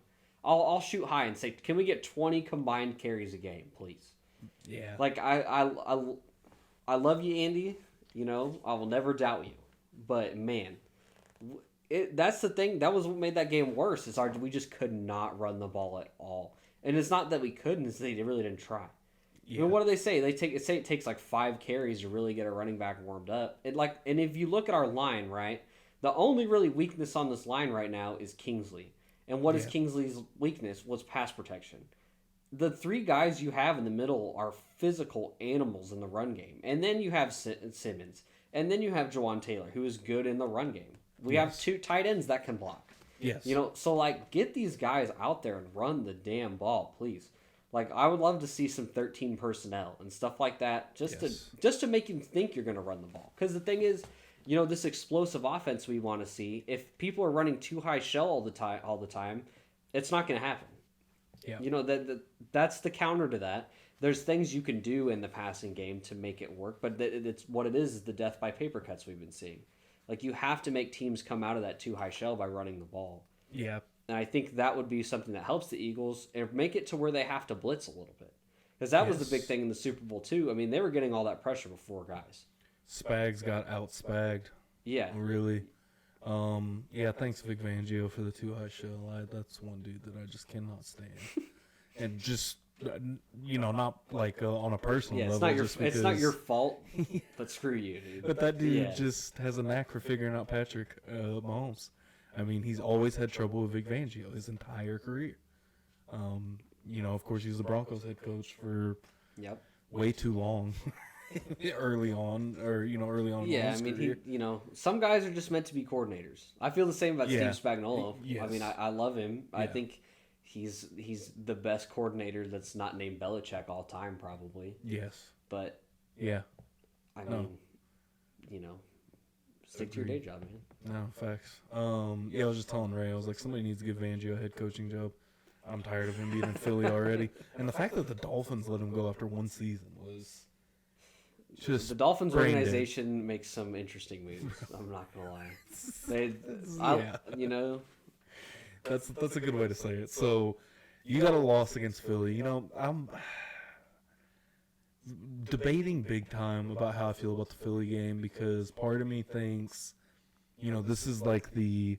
I'll shoot high and say, can we get 20 combined carries a game, please? Yeah. I love you, Andy. I will never doubt you. But man, that's the thing. That was what made that game worse. We just could not run the ball at all. And it's not that we couldn't; it's that they really didn't try. Yeah. What do they say? It takes 5 carries to really get a running back warmed up. And if you look at our line, right, the only really weakness on this line right now is Kingsley. And what is Kingsley's weakness? Was pass protection. The 3 guys you have in the middle are physical animals in the run game. And then you have Simmons. And then you have Jawan Taylor, who is good in the run game. We have 2 tight ends that can block. Yes. So get these guys out there and run the damn ball, please. I would love to see some 13 personnel and stuff like that, just to make you think you're going to run the ball. Because the thing is, this explosive offense we want to see. If people are running too high shell all the time, it's not going to happen. Yeah. That's the counter to that. There's things you can do in the passing game to make it work, but it's what it is the death by paper cuts we've been seeing. You have to make teams come out of that too high shell by running the ball. Yeah. And I think that would be something that helps the Eagles and make it to where they have to blitz a little bit. Because that was the big thing in the Super Bowl, too. They were getting all that pressure with 4 guys. Spags got out-spagged. Yeah. Really. Thanks Vic Fangio for the 2 high shell. That's one dude that I just cannot stand. And just, not on a personal level. It's not your fault, but screw you, dude. But that dude just has a knack for figuring out Patrick Mahomes. He's always had trouble with Vic Fangio his entire career. Of course, he was the Broncos head coach for way too long. early on in his career. Some guys are just meant to be coordinators. I feel the same about Steve Spagnuolo. Yes. I love him. Yeah. I think he's the best coordinator that's not named Belichick all time, probably. Yes. But yeah, I mean, stick to your day job, man. No, facts. Yeah, I was just telling Ray, I was like, somebody needs to give Fangio a head coaching job. I'm tired of him being in Philly already. And the fact that the Dolphins let him go after one season was just the Dolphins brain organization makes some interesting moves. I'm not gonna lie. That's a good way to say it. So you got a loss against Philly. I'm debating big time about how I feel about the Philly game because part of me thinks, this is like the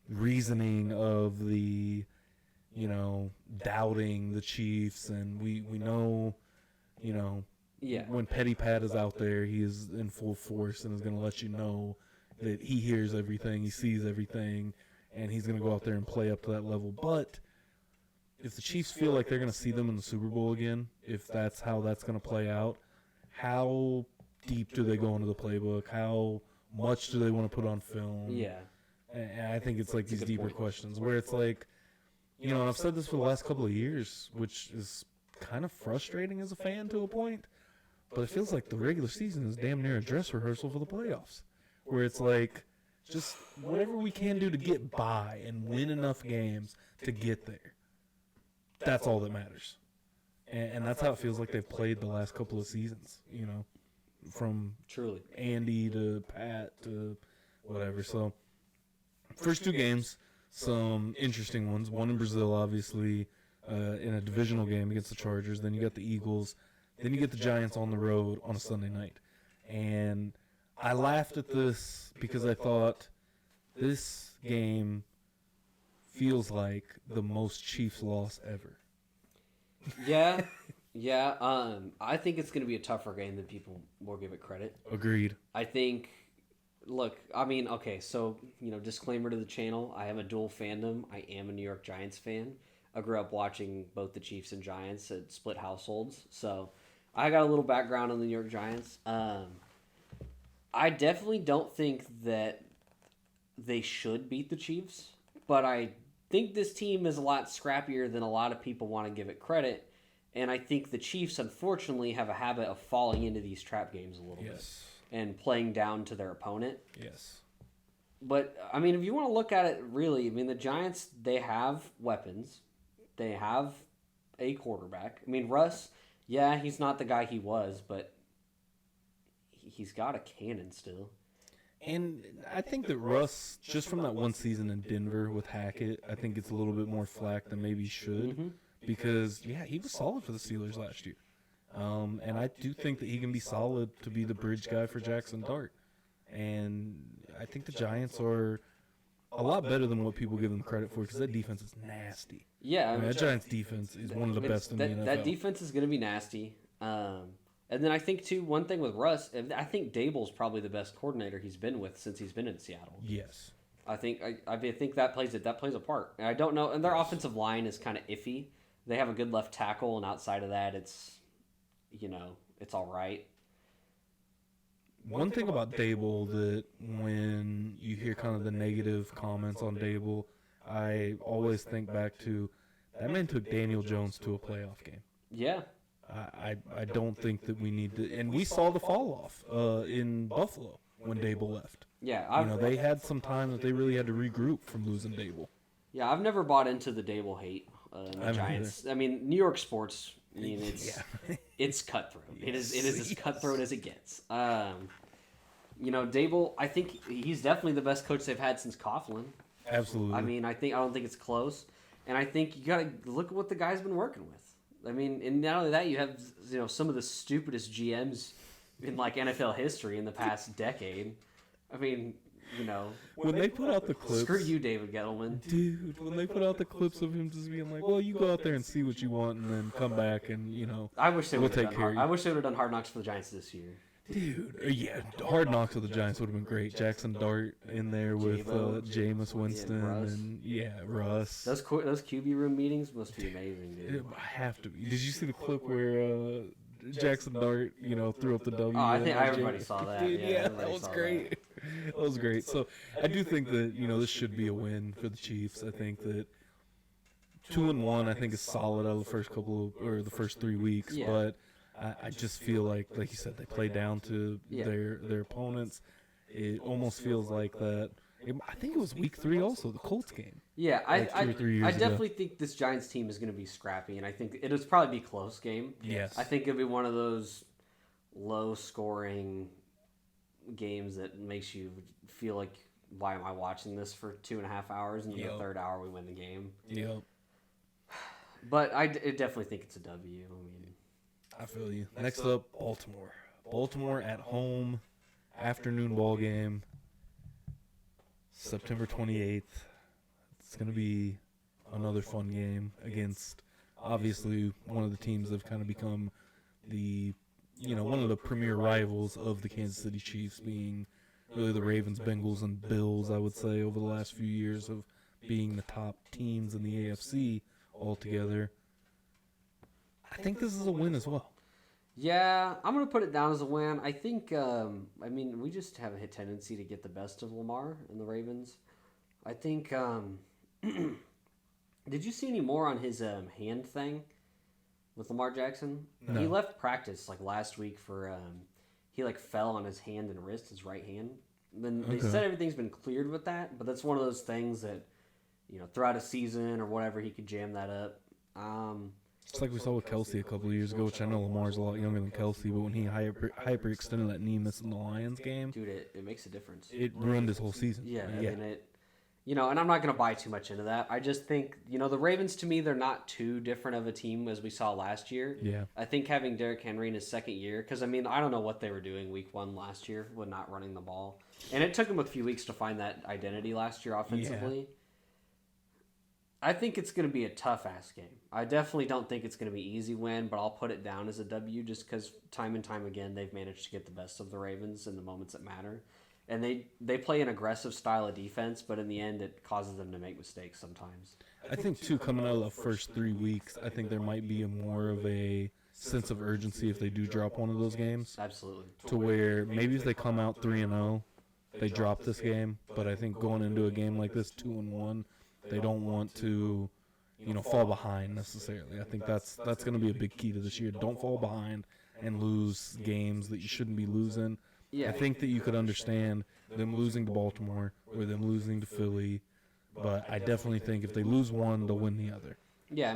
reasoning of the, doubting the Chiefs, and we know, when Petty Pat is out there, he is in full force and is going to let you know that he hears everything, he sees everything, and he's going to go out there and play up to that level. But if the Chiefs feel like they're going to see them in the Super Bowl again, if that's how that's going to play out, how deep do they go into the playbook? How much do they want to put on film? Yeah. And I think it's like these deeper questions where it's like, and I've said this for the last couple of years, which is kind of frustrating as a fan to a point, but it feels like the regular season is damn near a dress rehearsal for the playoffs, where it's like just whatever we can do to get by and win enough games to get there. That's all that matters. And that's how it feels like they've played the last couple of seasons, from truly Andy to Pat to whatever. So first two games, some interesting ones. One in Brazil, obviously, in a divisional game against the Chargers. Then you got the Eagles. Then you get the Giants on the road on a Sunday night. And I laughed at this because I thought this game feels like the most Chiefs loss ever. Yeah. I think it's going to be a tougher game than people will give it credit. Agreed. I think, so, disclaimer to the channel, I have a dual fandom. I am a New York Giants fan. I grew up watching both the Chiefs and Giants at split households, so I got a little background on the New York Giants. I definitely don't think that they should beat the Chiefs, but I think this team is a lot scrappier than a lot of people want to give it credit, and I think the Chiefs, unfortunately, have a habit of falling into these trap games a little bit and playing down to their opponent. Yes. But, if you want to look at it really, the Giants, they have weapons. They have a quarterback. Russ, he's not the guy he was, but he's got a cannon still. And I think that Russ, just from that one season in Denver with Hackett, I think it's a little bit more flack than maybe he should. Mm-hmm. Because, he was solid for the Steelers last year. And I do think that he can be solid to be the bridge guy for Jackson Dart. And I think the Giants are a lot better than what people give them credit for because that defense is nasty. Yeah. that Giants defense is one of the best in the NFL. That defense is going to be nasty. And then I think, too, one thing with Russ, I think Dable's probably the best coordinator he's been with since he's been in Seattle. Yes. I think that plays a part. And I don't know, and their offensive line is kind of iffy. They have a good left tackle, and outside of that, it's all right. One thing about Dable that when you hear kind of the negative comments on Dable, I always think back to that man took Daniel Jones to a playoff game. Yeah. I don't think that we need to, and we saw the fall off in Buffalo when Dable left. Yeah, they had some time that they really had to regroup from losing Dable. Yeah, I've never bought into the Dable hate in the Giants. Either. New York sports. It's cutthroat. It is as cutthroat as it gets. Dable, I think he's definitely the best coach they've had since Coughlin. Absolutely. I don't think it's close, and I think you got to look at what the guy's been working with. And not only that, you have some of the stupidest GMs in NFL history in the past decade. When they put out the clips, screw you, David Gettleman. Dude, when they put out the clips of him just being like, well, you go out there and see what you want and then come back and, I wish they would take care of you. I wish they would have done Hard Knocks for the Giants this year. Dude, yeah, Hard Knocks with the Giants would have been great. Jackson Dart in there with Jameis Winston and Russ. Those QB room meetings must be amazing, dude. It have to be. Did you see the clip where Jackson Dart, threw up the W? Oh, I think everybody saw that. Dude, that was great. That was great. So I do think that, this should be a win for the Chiefs. I think that 2-1, I think, is solid out of the first the first 3 weeks. Yeah. But I just feel like you said, they play down to their opponents. It almost feels like that. I think it was week 3 also, the Colts game. Yeah, like 2 or 3 years I ago. definitely think this Giants team is going to be scrappy, and I think it'll probably be a close game. Yes. I think it'll be one of those low-scoring games that makes you feel like, why am I watching this for 2.5 hours? And in the third hour, we win the game. Yep. But I definitely think it's a W. I mean, I feel you. Next up, Baltimore. Baltimore at home, afternoon ball game, September 28th. It's going to be another fun game against, obviously, one of the teams that have kind of become one of the premier rivals of the Kansas City Chiefs, being really the Ravens, Bengals, and Bills, I would say, over the last few years of being the top teams in the AFC altogether. I think this is a win as well. Yeah, I'm going to put it down as a win. I think, we just have a tendency to get the best of Lamar and the Ravens. I think, did you see any more on his hand thing with Lamar Jackson? No. He left practice last week for, he fell on his hand and wrist, his right hand. Then they said everything's been cleared with that, but that's one of those things that, throughout a season or whatever, he could jam that up. It's like we saw with Kelsey a couple of years ago, which I know Lamar's a lot younger than Kelsey, but when he hyperextended that knee missing the Lions game, dude, it makes a difference. It ruined his whole season. Yeah, I mean, and I'm not going to buy too much into that. I just think, the Ravens, to me, they're not too different of a team as we saw last year. Yeah. I think having Derrick Henry in his second year, because, I don't know what they were doing week 1 last year with not running the ball. And it took them a few weeks to find that identity last year offensively. Yeah. I think it's going to be a tough-ass game. I definitely don't think it's going to be an easy win, but I'll put it down as a W just because time and time again they've managed to get the best of the Ravens in the moments that matter. And they play an aggressive style of defense, but in the end it causes them to make mistakes sometimes. I think, too, coming out of the first 3 weeks, I think there might be more of a sense of urgency if they do drop one of those games. Absolutely. To where maybe if they come out 3-0, they drop this game. But I think going into a game like this, 2-1, they don't want to, fall behind necessarily. I think that's going to be a big key to this year. Don't fall behind and lose games that you shouldn't be losing. Yeah. I think that you could understand them losing to Baltimore or them losing to Philly, but I definitely think if they lose one, they'll win the other. Yeah,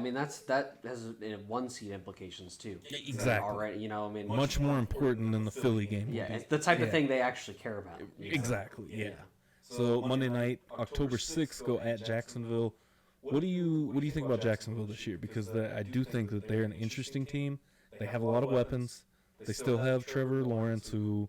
that has one-seed implications too. Exactly. Already, much more important than the Philly game. Yeah, it's the type of thing they actually care about. Exactly. Yeah. So Monday night, October 6th, go at Jacksonville. What do you think about Jacksonville this year? Because I do think that they're an interesting team. They have a lot of weapons. They still have Trevor Lawrence, who,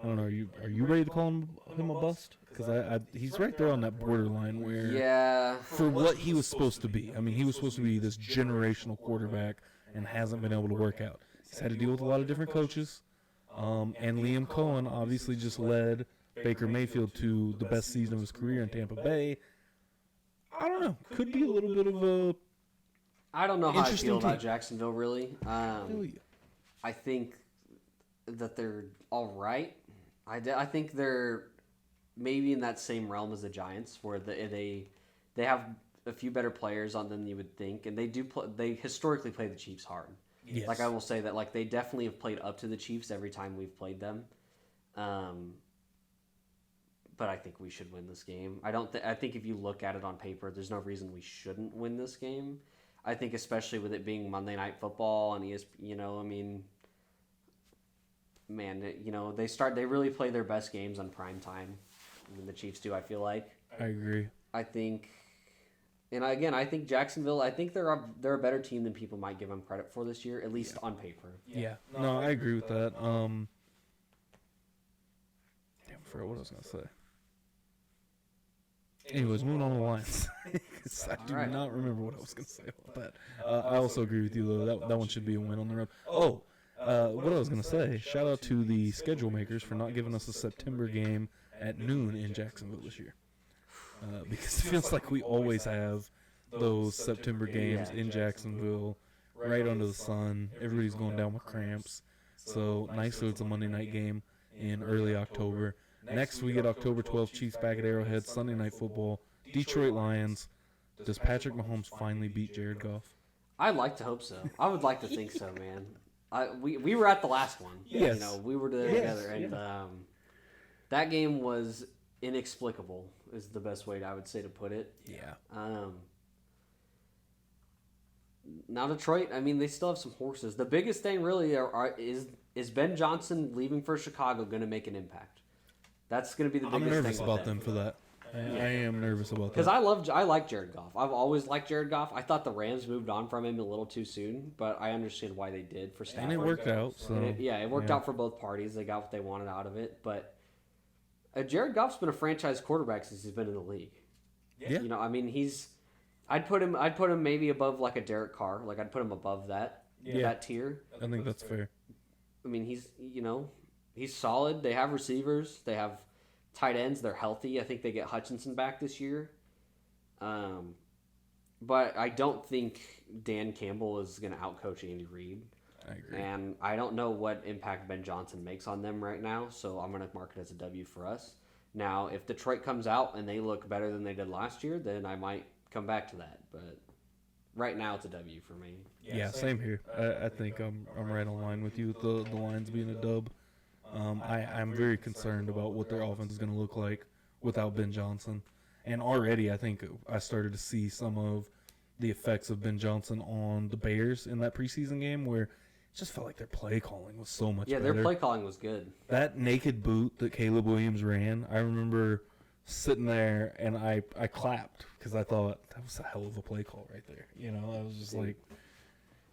I don't know, are you ready to call him a bust? Because he's right there on that borderline where, for what he was supposed to be. He was supposed to be this generational quarterback and hasn't been able to work out. He's had to deal with a lot of different coaches. And Liam Cohen obviously just led Baker Mayfield to the best season of his career in Tampa Bay. I don't know. Could be a little bit of a I don't know how I feel about Jacksonville, really. I think that they're all right. I think they're maybe in that same realm as the Giants, where they have a few better players on them than you would think, and they historically play the Chiefs hard. Yes. I will say that they definitely have played up to the Chiefs every time we've played them. But I think we should win this game. I think if you look at it on paper, there's no reason we shouldn't win this game. I think especially with it being Monday Night Football and they really play their best games on prime time. The Chiefs do, I feel like. I agree. I think Jacksonville, I think they're a better team than people might give them credit for this year, at least on paper. Yeah. No, I agree with that. Damn, I forgot what I was going to say. Anyways, moving on to the Lions. I do not remember what I was going to say about that. I also agree with you, though. That one should be a win on the road. What I was going to say, shout out to the schedule makers for not giving us a September game at noon in Jacksonville this year. Because it feels like we always have those September games in Jacksonville right under the sun. Everybody's going down with cramps. So nice that it's a Monday night game in early October. Next, we get October 12th, Chiefs back at Arrowhead, Sunday Night Football, Detroit Lions. Does Patrick Mahomes finally beat Jared Goff? I'd like to hope so. I would like to think so, man. We were at the last one. Yes. You know, we were there together, and that game was inexplicable. Is the best way I would say to put it. Yeah. Now Detroit, I mean, they still have some horses. The biggest thing really is Ben Johnson leaving for Chicago going to make an impact? That's going to be the biggest thing. I'm nervous about them for that. I am nervous about that. Because I like Jared Goff. I've always liked Jared Goff. I thought the Rams moved on from him a little too soon, but I understand why they did for Stafford. And it worked out. So it worked out for both parties. They got what they wanted out of it. But Jared Goff's been a franchise quarterback since he's been in the league. Yeah. You know, I mean, I'd put him maybe above like a Derek Carr. Like I'd put him above that tier. I think that's fair. I mean, he's solid. They have receivers. They have tight ends. They're healthy. I think they get Hutchinson back this year. But I don't think Dan Campbell is going to outcoach Andy Reid. I agree. And I don't know what impact Ben Johnson makes on them right now, so I'm going to mark it as a W for us. Now, if Detroit comes out and they look better than they did last year, then I might come back to that. But right now, it's a W for me. Yeah, same here. I think I'm right on line with you with the Lions being a dub. I'm very concerned about what their offense is going to look like without Ben Johnson. And already I think I started to see some of the effects of Ben Johnson on the Bears in that preseason game where it just felt like their play calling was so much better. Yeah, their play calling was good. That naked boot that Caleb Williams ran, I remember sitting there and I clapped because I thought that was a hell of a play call right there. You know, I was just like,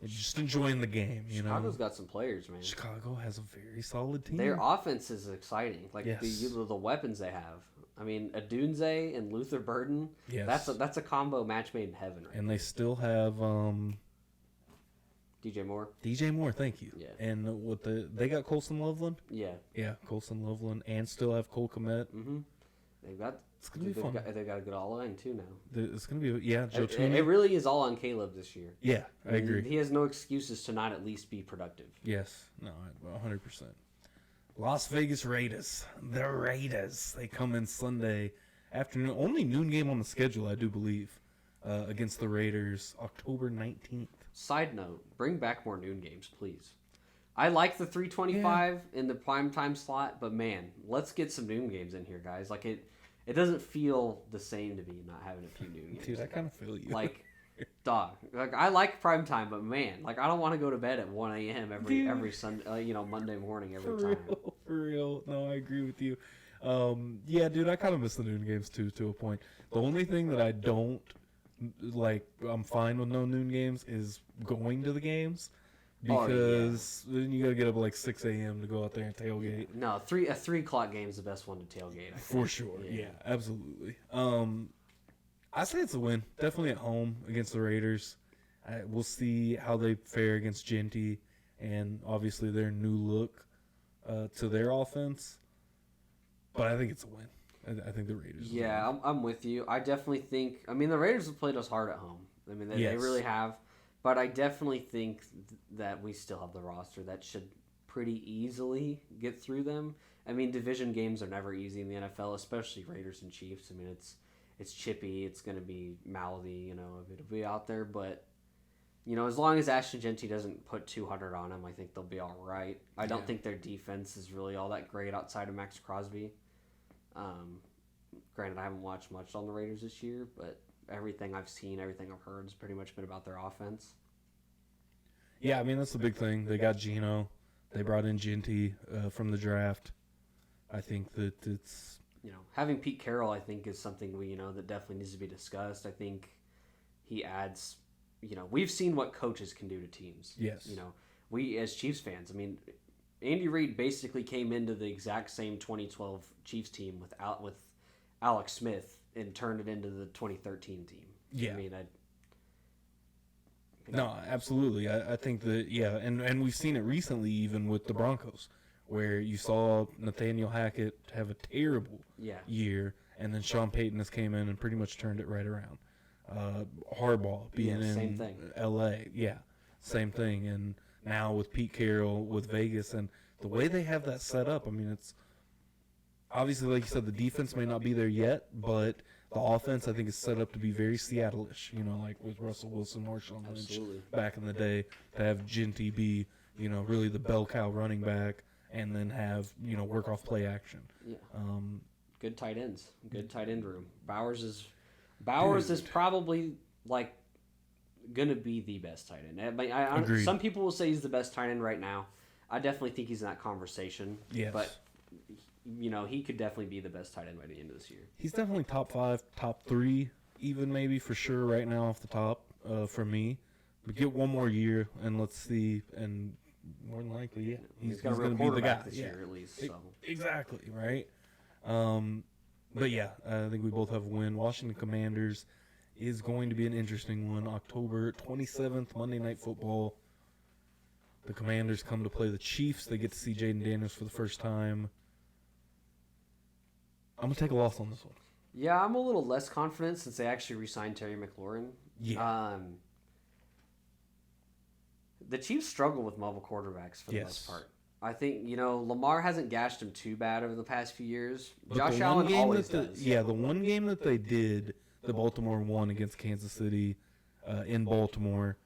just enjoying the game. You Chicago's got some players, man. Chicago has a very solid team. Their offense is exciting. Like Yes. the weapons they have. I mean, Adunze and Luther Burden. Yes. That's a combo match made in heaven. Right? And they still have DJ Moore. DJ Moore, thank you. Yeah. And they got Colson Loveland. Yeah. Yeah, Colson Loveland, and still have Cole Kmet. Mm-hmm. They've got. It's gonna be fun. They've got a good all line too now. It's gonna be Joe It Tooney. really is all on Caleb this year. Yeah, I agree. He has no excuses to not at least be productive. Yes, no, 100%. Las Vegas Raiders, the Raiders. They come in Sunday afternoon. Only noon game on the schedule, I do believe, against the Raiders, October 19th. Side note: bring back more noon games, please. I like the 3:25 in the prime time slot, but man, let's get some noon games in here, guys. Like it doesn't feel the same to me not having a few noon games. Dude, I kind of feel you. Like, dog. Like I like prime time, but man, like I don't want to go to bed at 1 a.m. every Sunday, Monday morning every time. For real. No, I agree with you. Yeah, dude, I kind of miss the noon games too, to a point. The only thing that I don't like, I'm fine with no noon games, is going to the games. Because then you got to get up at like 6 a.m. to go out there and tailgate. No, a 3 o'clock game is the best one to tailgate. For sure. Yeah, absolutely. I say it's a win. Definitely at home against the Raiders. We'll see how they fare against Genty and obviously their new look to their offense. But I think it's a win. I think the Raiders. Yeah, I'm with you. I definitely think. I mean, the Raiders have played us hard at home. I mean, they really have. But I definitely think that we still have the roster that should pretty easily get through them. I mean, division games are never easy in the NFL, especially Raiders and Chiefs. I mean, it's chippy. It's going to be mouthy, it'll be out there. But, as long as Ashton Genty doesn't put 200 on them, I think they'll be all right. I don't think their defense is really all that great outside of Max Crosby. Granted, I haven't watched much on the Raiders this year, but everything I've seen, everything I've heard has pretty much been about their offense. Yeah, I mean, that's the big thing. They got Geno. They brought in Genty from the draft. I think that it's... having Pete Carroll, I think, is something that definitely needs to be discussed. I think he adds... we've seen what coaches can do to teams. Yes. We, as Chiefs fans, I mean, Andy Reid basically came into the exact same 2012 Chiefs team with Alex Smith and turned it into the 2013 team. Yeah. I mean, No, absolutely. I think that, and we've seen it recently even with the Broncos, where you saw Nathaniel Hackett have a terrible year, and then Sean Payton has came in and pretty much turned it right around. Harbaugh being in L.A., same thing. And now with Pete Carroll, with Vegas, and the way they have that set up, I mean, it's obviously, like you said, the defense may not be there yet, but The offense, I think, is set up to be very Seattle-ish, like with Russell Wilson, Marshawn Lynch Absolutely. back in the day, to have Ginty be, really the bell cow running back, and then have, work off play action. Yeah. Good tight ends. Good tight end room. Bowers is probably like gonna be the best tight end. Agreed. Some people will say he's the best tight end right now. I definitely think he's in that conversation. Yes. But he could definitely be the best tight end by the end of this year. He's definitely top 5, top 3, even maybe for sure right now off the top for me. But get one more year and let's see. And more than likely, yeah, he's going to be the guy this year at least. So. Exactly, right? But yeah, I think we both have a win. Washington Commanders is going to be an interesting one. October 27th, Monday Night Football. The Commanders come to play the Chiefs. They get to see Jaden Daniels for the first time. I'm going to take a loss on this one. Yeah, I'm a little less confident since they actually re-signed Terry McLaurin. Yeah. The Chiefs struggle with mobile quarterbacks for the most part. I think, Lamar hasn't gashed him too bad over the past few years. But Josh Allen always does. Yeah, the one game that they did, the Baltimore won against Kansas City in Baltimore,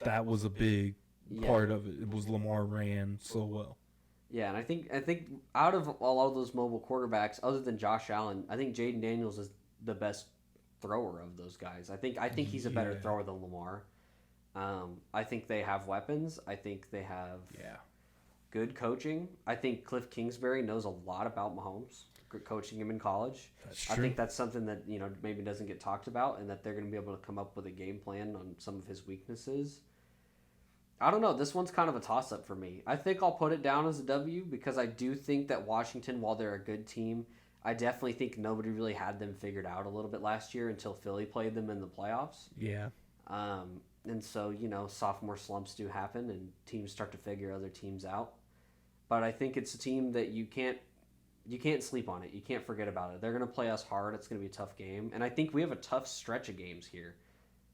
that was a big part of it. It was Lamar ran so well. Yeah, and I think out of all of those mobile quarterbacks, other than Josh Allen, I think Jaden Daniels is the best thrower of those guys. I think he's a better thrower than Lamar. I think they have weapons. I think they have good coaching. I think Cliff Kingsbury knows a lot about Mahomes, coaching him in college. That's true. I think that's something that maybe doesn't get talked about, and that they're going to be able to come up with a game plan on some of his weaknesses. I don't know. This one's kind of a toss-up for me. I think I'll put it down as a W because I do think that Washington, while they're a good team, I definitely think nobody really had them figured out a little bit last year until Philly played them in the playoffs. Yeah. And so, sophomore slumps do happen and teams start to figure other teams out. But I think it's a team that you can't sleep on it. You can't forget about it. They're going to play us hard. It's going to be a tough game. And I think we have a tough stretch of games here.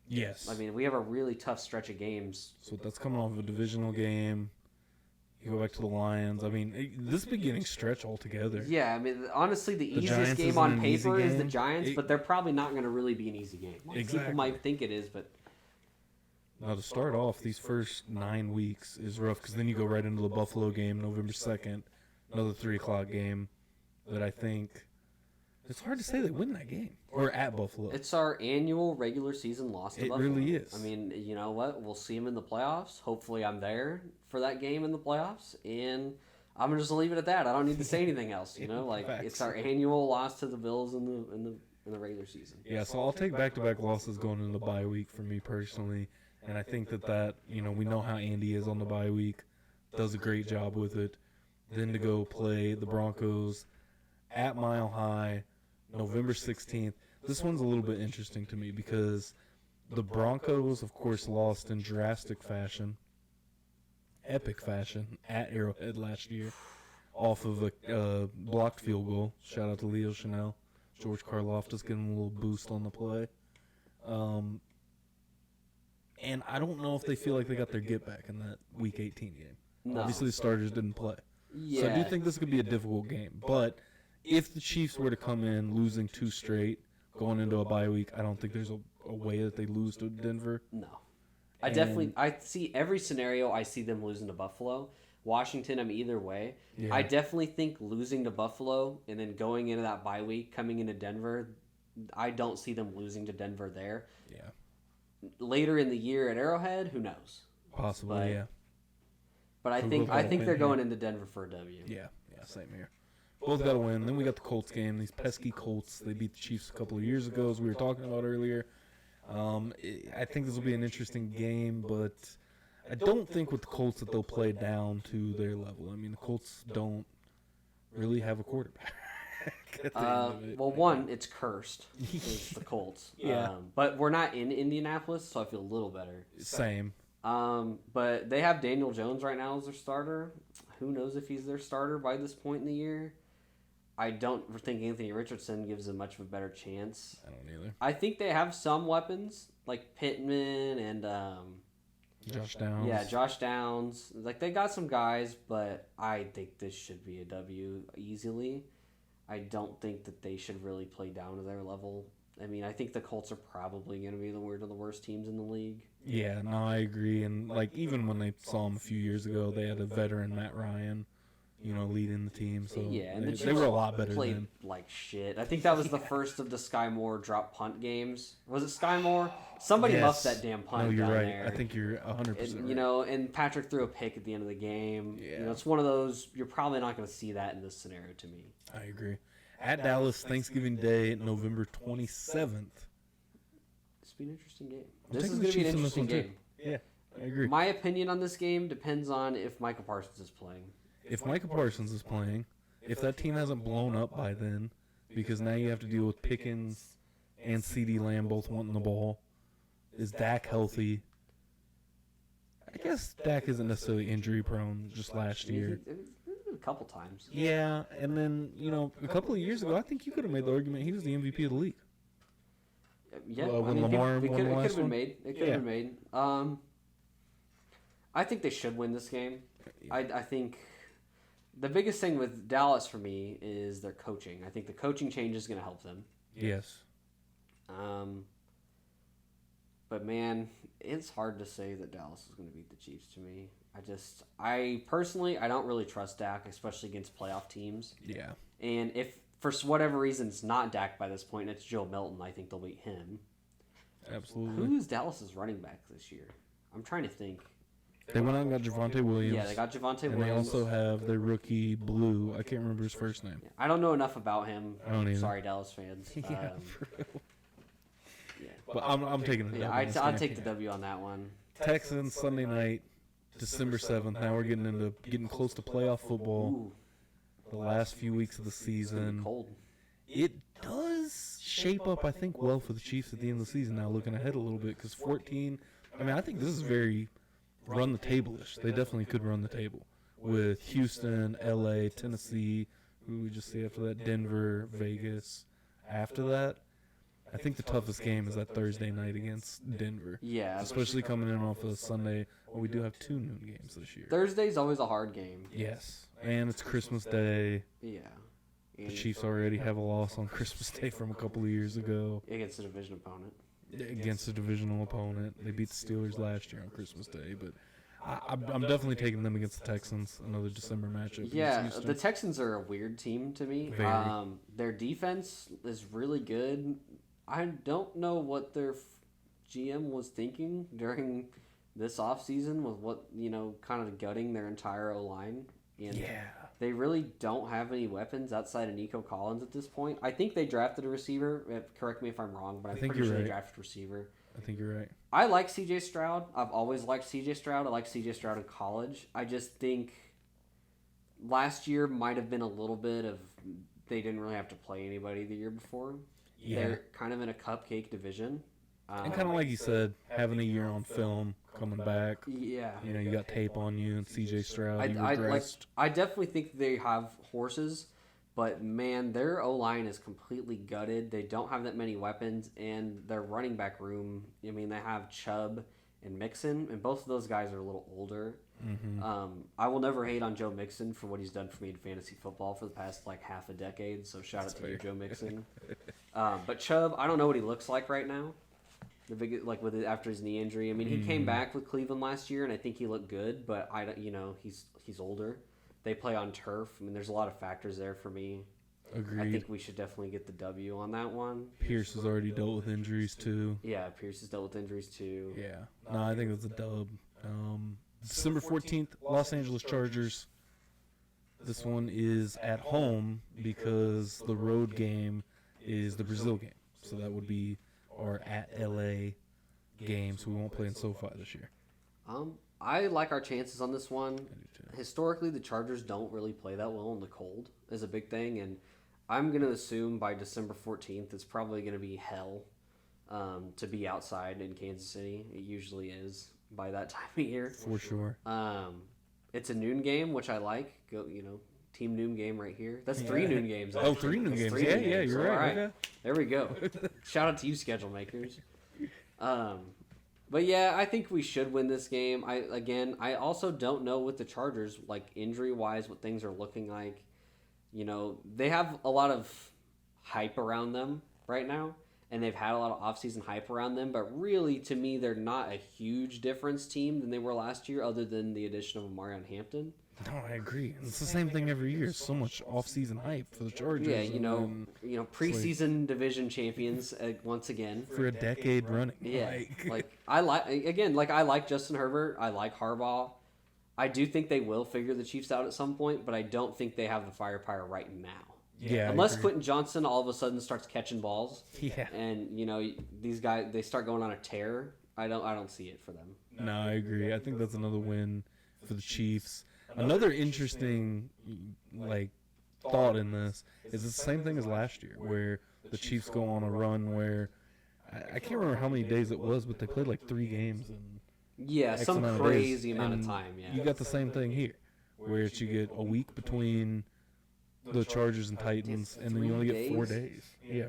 Yes. I mean, we have a really tough stretch of games. So that's coming off of a divisional game. You go back to the Lions. I mean, this beginning stretch altogether. Yeah, I mean, honestly, the easiest game on paper is the Giants, but they're probably not going to really be an easy game. Exactly. People might think it is, but... Now, to start off, these first 9 weeks is rough because then you go right into the Buffalo game, November 2nd, another 3 o'clock game that I think it's hard to say they win that game. Or at Buffalo. It's our annual regular season loss to Buffalo. It really is. I mean, you know what? We'll see them in the playoffs. Hopefully I'm there for that game in the playoffs. And I'm going to just leave it at that. I don't need to say anything else. It's our annual loss to the Bills in the regular season. Yeah, so I'll take back-to-back losses going into the bye week for me personally. And I think that we know how Andy is on the bye week. Does a great job with it. Then to go play the Broncos at Mile High, November 16th. This one's a little bit interesting to me because the Broncos, of course, lost in drastic fashion, epic fashion, at Arrowhead last year off of a blocked field goal. Shout out to Leo Chanel. George Karlaftis getting a little boost on the play. And I don't know if they feel like they got their get back in that Week 18 game. No. Obviously, the starters didn't play. Yeah. So I do think this could be a difficult game. But if the Chiefs were to come in losing 2 straight, going into a bye week, I don't think there's a way that they lose to Denver. No. I see every scenario. I see them losing to Buffalo. Washington, I'm either way. Yeah. I definitely think losing to Buffalo and then going into that bye week, coming into Denver, I don't see them losing to Denver there. Yeah. Later in the year at Arrowhead, who knows? Possibly, yeah. But I think they're going into Denver for a W. Yeah, same here. Both got to win. Then we got the Colts game. These pesky Colts. They beat the Chiefs a couple of years ago, as we were talking about earlier. I think this will be an interesting game, but I don't think with the Colts that they'll play down to their level. I mean, the Colts don't really have a quarterback. One, it's cursed. It's the Colts. Yeah. But we're not in Indianapolis, so I feel a little better. Same. But they have Daniel Jones right now as their starter. Who knows if he's their starter by this point in the year? I don't think Anthony Richardson gives them much of a better chance. I don't either. I think they have some weapons, like Pittman and Josh Downs. Yeah, Josh Downs. Like, they got some guys, but I think this should be a W easily. I don't think that they should really play down to their level I mean, I think the Colts are probably going to be one of the worst teams in the league. Yeah, no, I agree. And, like, even when they saw him a few years ago, they had a veteran, Matt Ryan, leading the team. So Yeah, and they were a lot better played then. like shit. I think that was the first of the Sky Moore drop punt games. Was it Sky Moore? Somebody muffed that damn punt. No, you're down right. there. I think you're 100% And, right. and Patrick threw a pick at the end of the game. Yeah. It's one of those, you're probably not going to see that in this scenario to me. I agree. At Dallas, Thanksgiving Day, November 27th. It's be an interesting game. I'm This is taking going the to be an Chiefs in this interesting one, game. too. Yeah, I agree. My opinion on this game depends on if Micah Parsons is playing. If Micah Parsons is playing, if that team hasn't blown up by then, because now you have to deal with Pickens and CeeDee Lamb both wanting the ball. Is Dak healthy? I guess Dak isn't necessarily injury prone just last year. A couple times. Yeah, and then, a couple of years ago, I think you could have made the argument he was the MVP of the league. Yeah, when Lamar it won could the have last been one? made. It could have been made. I think they should win this game. I think the biggest thing with Dallas for me is their coaching. I think the coaching change is going to help them. Yes. But man, it's hard to say that Dallas is going to beat the Chiefs to me. I personally don't really trust Dak, especially against playoff teams. Yeah. And if for whatever reason it's not Dak by this point, and it's Joe Milton, I think they'll beat him. Absolutely. Who's Dallas's running back this year? I'm trying to think. They went out and got Javonte Williams. Yeah, they got Javonte and Williams. they also have their rookie Blue. I can't remember his first name. I don't know enough about him. I don't either. Sorry, Dallas fans. Yeah, for real. Yeah. But I'm taking the W. Yeah, I'll take the W on that one. Texans Sunday night, December 7th. Now we're getting close to playoff football. Ooh, The last few weeks of the it's gonna season. be cold. It does shape up, I think, well for the Chiefs at the end of the season. Now looking ahead a little bit, because 14. I mean, I think this is very run the table-ish. They definitely could run the table with Houston, LA, Tennessee. Who we just see after that? Denver, Vegas. After that, I think the toughest game is that Thursday night against Denver. Yeah, Especially coming in off of a Sunday. Well, we do have 2 noon games this year. Thursday's always a hard game. Yes. And it's Christmas Day. Yeah. The Chiefs already have a loss on Christmas Day from a couple of years ago Against a division opponent. against a divisional opponent. They beat the Steelers last year on Christmas Day, but I'm definitely taking them against the Texans, another December matchup. Yeah, against Houston. the Texans are a weird team to me. Very. Their defense is really good. I don't know what their GM was thinking during this offseason with what, kind of gutting their entire O-line. And Yeah. they really don't have any weapons outside of Nico Collins at this point. I think they drafted a receiver. Correct me if I'm wrong, but I'm think pretty sure you're they right. drafted a receiver. I think you're right. I like CJ Stroud. I've always liked CJ Stroud. I like CJ Stroud in college. I just think last year might have been a little bit of they didn't really have to play anybody the year before. Yeah. They're kind of in a cupcake division. And kind of like you said, having a year on film, coming back. Yeah. You got tape on you and CJ Stroud. You I regressed. definitely think they have horses, but man, their O line is completely gutted. They don't have that many weapons, and their running back room. I mean, they have Chubb and Mixon, and both of those guys are a little older. Mm-hmm. I will never hate on Joe Mixon for what he's done for me in fantasy football for the past half a decade. So shout out to you, Joe Mixon. But Chubb, I don't know what he looks like right now. The big after his knee injury. I mean, he came back with Cleveland last year, and I think he looked good. But I don't, he's older. They play on turf. I mean, there's a lot of factors there for me. Agreed. I think we should definitely get the W on that one. Pierce has already dealt with injuries too. Yeah, Pierce has dealt with injuries too. Yeah. No, I think it's a dub. December 14th, Los Angeles Chargers. This one is at home because the road game is the Brazil game. So that would be our at LA game, so we won't play in SoFi this year. I like our chances on this one. I do too. Historically, the Chargers don't really play that well in the cold is a big thing, and I'm going to assume by December 14th it's probably going to be hell to be outside in Kansas City. It usually is by that time of year. For sure. It's a noon game, which I like. Team noon game right here. That's 3 noon games. Oh, 3 noon games. Yeah, you're right. All right. Okay. There we go. Shout out to you, schedule makers. But yeah, I think we should win this game. I also don't know with the Chargers, injury wise, what things are looking like. They have a lot of hype around them right now, and they've had a lot of offseason hype around them. But really, to me, they're not a huge difference team than they were last year, other than the addition of Marion Hampton. No, I agree. It's the same thing every year. So much off-season hype for the Chargers. Yeah, preseason division champions once again for a decade running. Yeah, I like Justin Herbert. I like Harbaugh. I do think they will figure the Chiefs out at some point, but I don't think they have the firepower right now. Yeah, unless Quentin Johnson all of a sudden starts catching balls. Yeah, and these guys they start going on a tear. I don't see it for them. No, I agree. I think that's another win for the Chiefs. Another interesting thought in this is it's the same thing as last year, where the Chiefs go on a run where I can't remember how many days it was, but they played like 3 games in some crazy amount of time. Yeah, you got the same thing here, where you get a week between the Chargers and Titans, and then you only get 4 days. Yeah.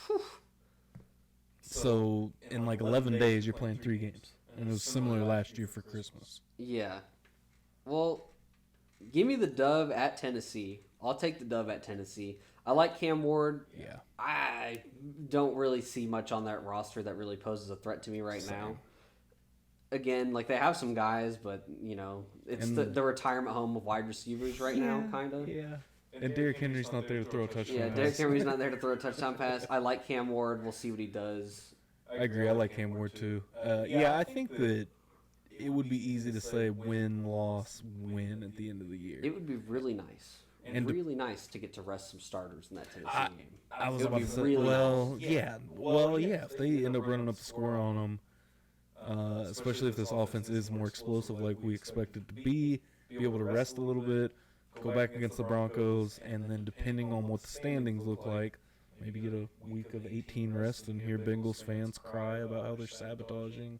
Whew. So in 11 days, you're playing 3 games, and it was similar last year for Christmas. Yeah. Well, give me the dub at Tennessee. I'll take the dub at Tennessee. I like Cam Ward. Yeah. I don't really see much on that roster that really poses a threat to me right now. Again, they have some guys, but, it's the retirement home of wide receivers right now, kind of. Yeah. And Derrick Henry's not there to throw a touchdown pass. Yeah, Derrick Henry's not there to throw a touchdown pass. I like Cam Ward. We'll see what he does. I agree. I like Cam Ward, too. I think that it would be easy to say win, loss, win at the end of the year. It would be really nice. And really nice to get to rest some starters in that Tennessee game. I was about to say, really nice. If they end up running up the score on them, especially if this offense is more explosive like we expect it to be able to rest a little bit, go back against the Broncos, and then depending on what the standings look like, maybe get a week of 18 rest and hear Bengals fans cry about how they're sabotaging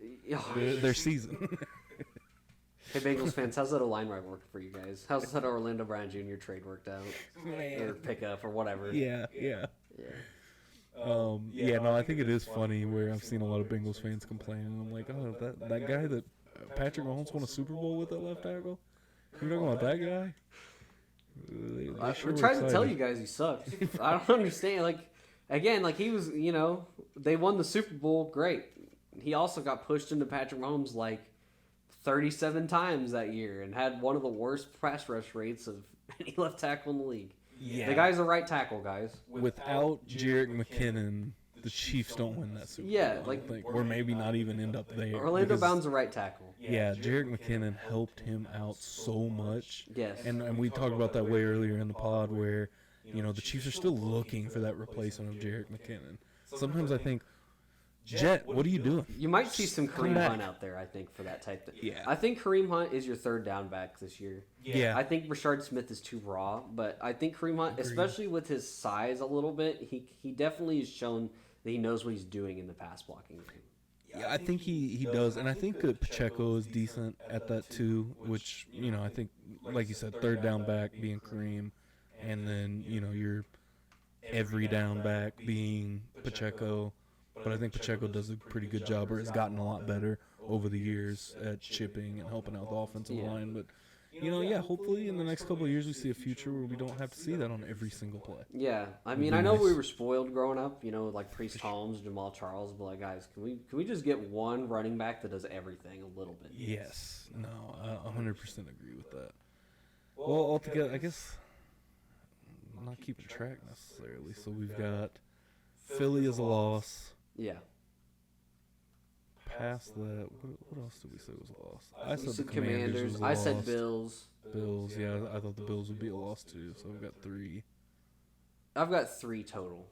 their season. Hey, Bengals fans, how's that O-line right working for you guys? How's that Orlando Brown Jr. trade worked out? Or pickup or whatever? Yeah. I think it is funny where I've seen a lot of Bengals fans complaining. I'm like, oh, that guy that Patrick Mahomes won a Super Bowl with at left tackle? You're talking about that guy? We're trying to tell you guys he sucks. I don't understand. He was, they won the Super Bowl, great. He also got pushed into Patrick Mahomes 37 times that year and had one of the worst pass rush rates of any left tackle in the league. Yeah. The guy's a right tackle, guys. Without Jerick McKinnon, the Chiefs don't win that Super Bowl. Or maybe not even end up there. Orlando Brown's a right tackle. Yeah, Jerick McKinnon helped him out so much. Yes. And we talked about that way earlier in the pod where, the Chiefs are still looking for that replacement of Jerick McKinnon. Sometimes I think, Jet, what are you doing? You might see some Kareem Hunt out there, I think, for that type of thing. Yeah. I think Kareem Hunt is your third down back this year. Yeah. I think Rashard Smith is too raw, but I think Kareem Hunt, especially with his size a little bit, he definitely has shown that he knows what he's doing in the pass blocking game. Yeah, I think he does, and I think that Pacheco is decent at that too, which, I think, like you said, third down back being Kareem, and then, your every down back being Pacheco. But I think Pacheco does a pretty good job, or has gotten a lot better over the years at chipping and helping out the offensive line. But, hopefully in the next couple of years we see a future where we don't have to see that on every single play. Yeah, I mean, I know we were spoiled growing up, Priest Holmes, Jamal Charles, but guys, can we just get one running back that does everything a little bit? Yes. No, I 100% agree with that. Well, altogether, I guess I'm not keeping track necessarily. So we've got Philly as a loss. Yeah. Past that, what else did we say was a loss? I said the Commanders. I said Bills. Bills, yeah. I thought the Bills would be a loss too. So I've got 3. I've got 3 total.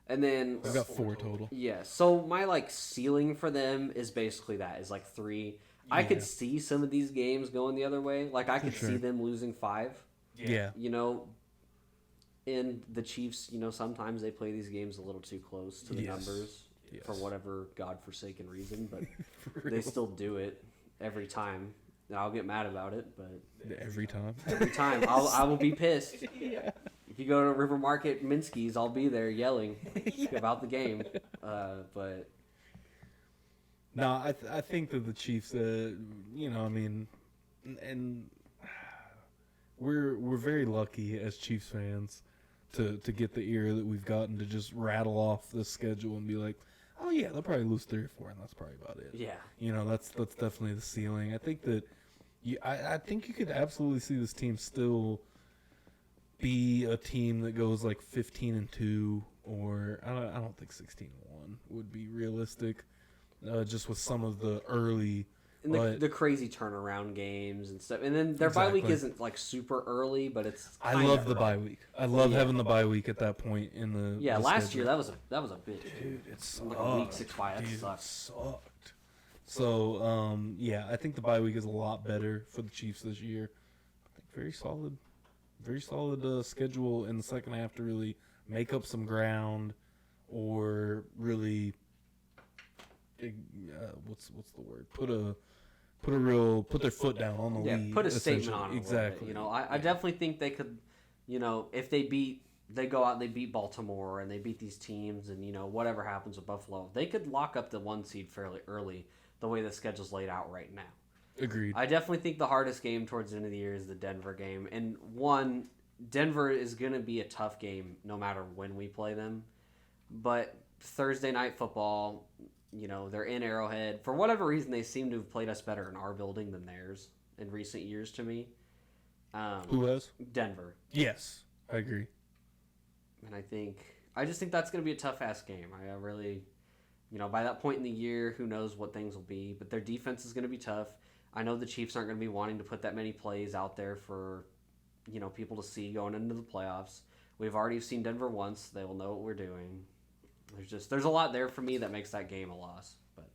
And then I've got 4 total. Yeah. So my ceiling for them is basically that is 3. Yeah. I could see some of these games going the other way. I could see them losing 5. Yeah. And the Chiefs, sometimes they play these games a little too close to the numbers for whatever godforsaken reason, but they still do it every time. I'll get mad about it, but every time, I will be pissed. Yeah. If you go to River Market Minsky's, I'll be there yelling about the game. But no, I think that the Chiefs, and we're very lucky as Chiefs fans to get the era that we've gotten to just rattle off this schedule and be like, oh yeah, they'll probably lose 3 or 4, and that's probably about it. Yeah. You know, that's definitely the ceiling. I think that I think you could absolutely see this team still be a team that goes like 15-2, or I don't think 16-1 would be realistic. Just with some of the early. And the crazy turnaround games and stuff. And then their bye week isn't like super early, but it's I love the bye week. I love having the bye week at that point in the last schedule. year that was a bitch. Dude, it sucked. Like a week 6 bye, that sucked. It sucked. So, I think the bye week is a lot better for the Chiefs this year. I think very solid schedule in the second half to really make up some ground, or really what's the word? Put their foot down on the lead. Put a statement on it. Exactly. You know, I definitely think they could. You know, if they go out and they beat Baltimore and they beat these teams, and you know whatever happens with Buffalo, they could lock up the 1 seed fairly early. The way the schedule's laid out right now. Agreed. I definitely think the hardest game towards the end of the year is the Denver game, and Denver is going to be a tough game no matter when we play them. But Thursday night football, you know, they're in Arrowhead. For whatever reason, they seem to have played us better in our building than theirs in recent years to me. Who has? Denver. Yes, I agree. And I just think that's going to be a tough-ass game. I really, you know, by that point in the year, who knows what things will be. But their defense is going to be tough. I know the Chiefs aren't going to be wanting to put that many plays out there for, you know, people to see going into the playoffs. We've already seen Denver once. They will know what we're doing. There's a lot there for me that makes that game a loss. But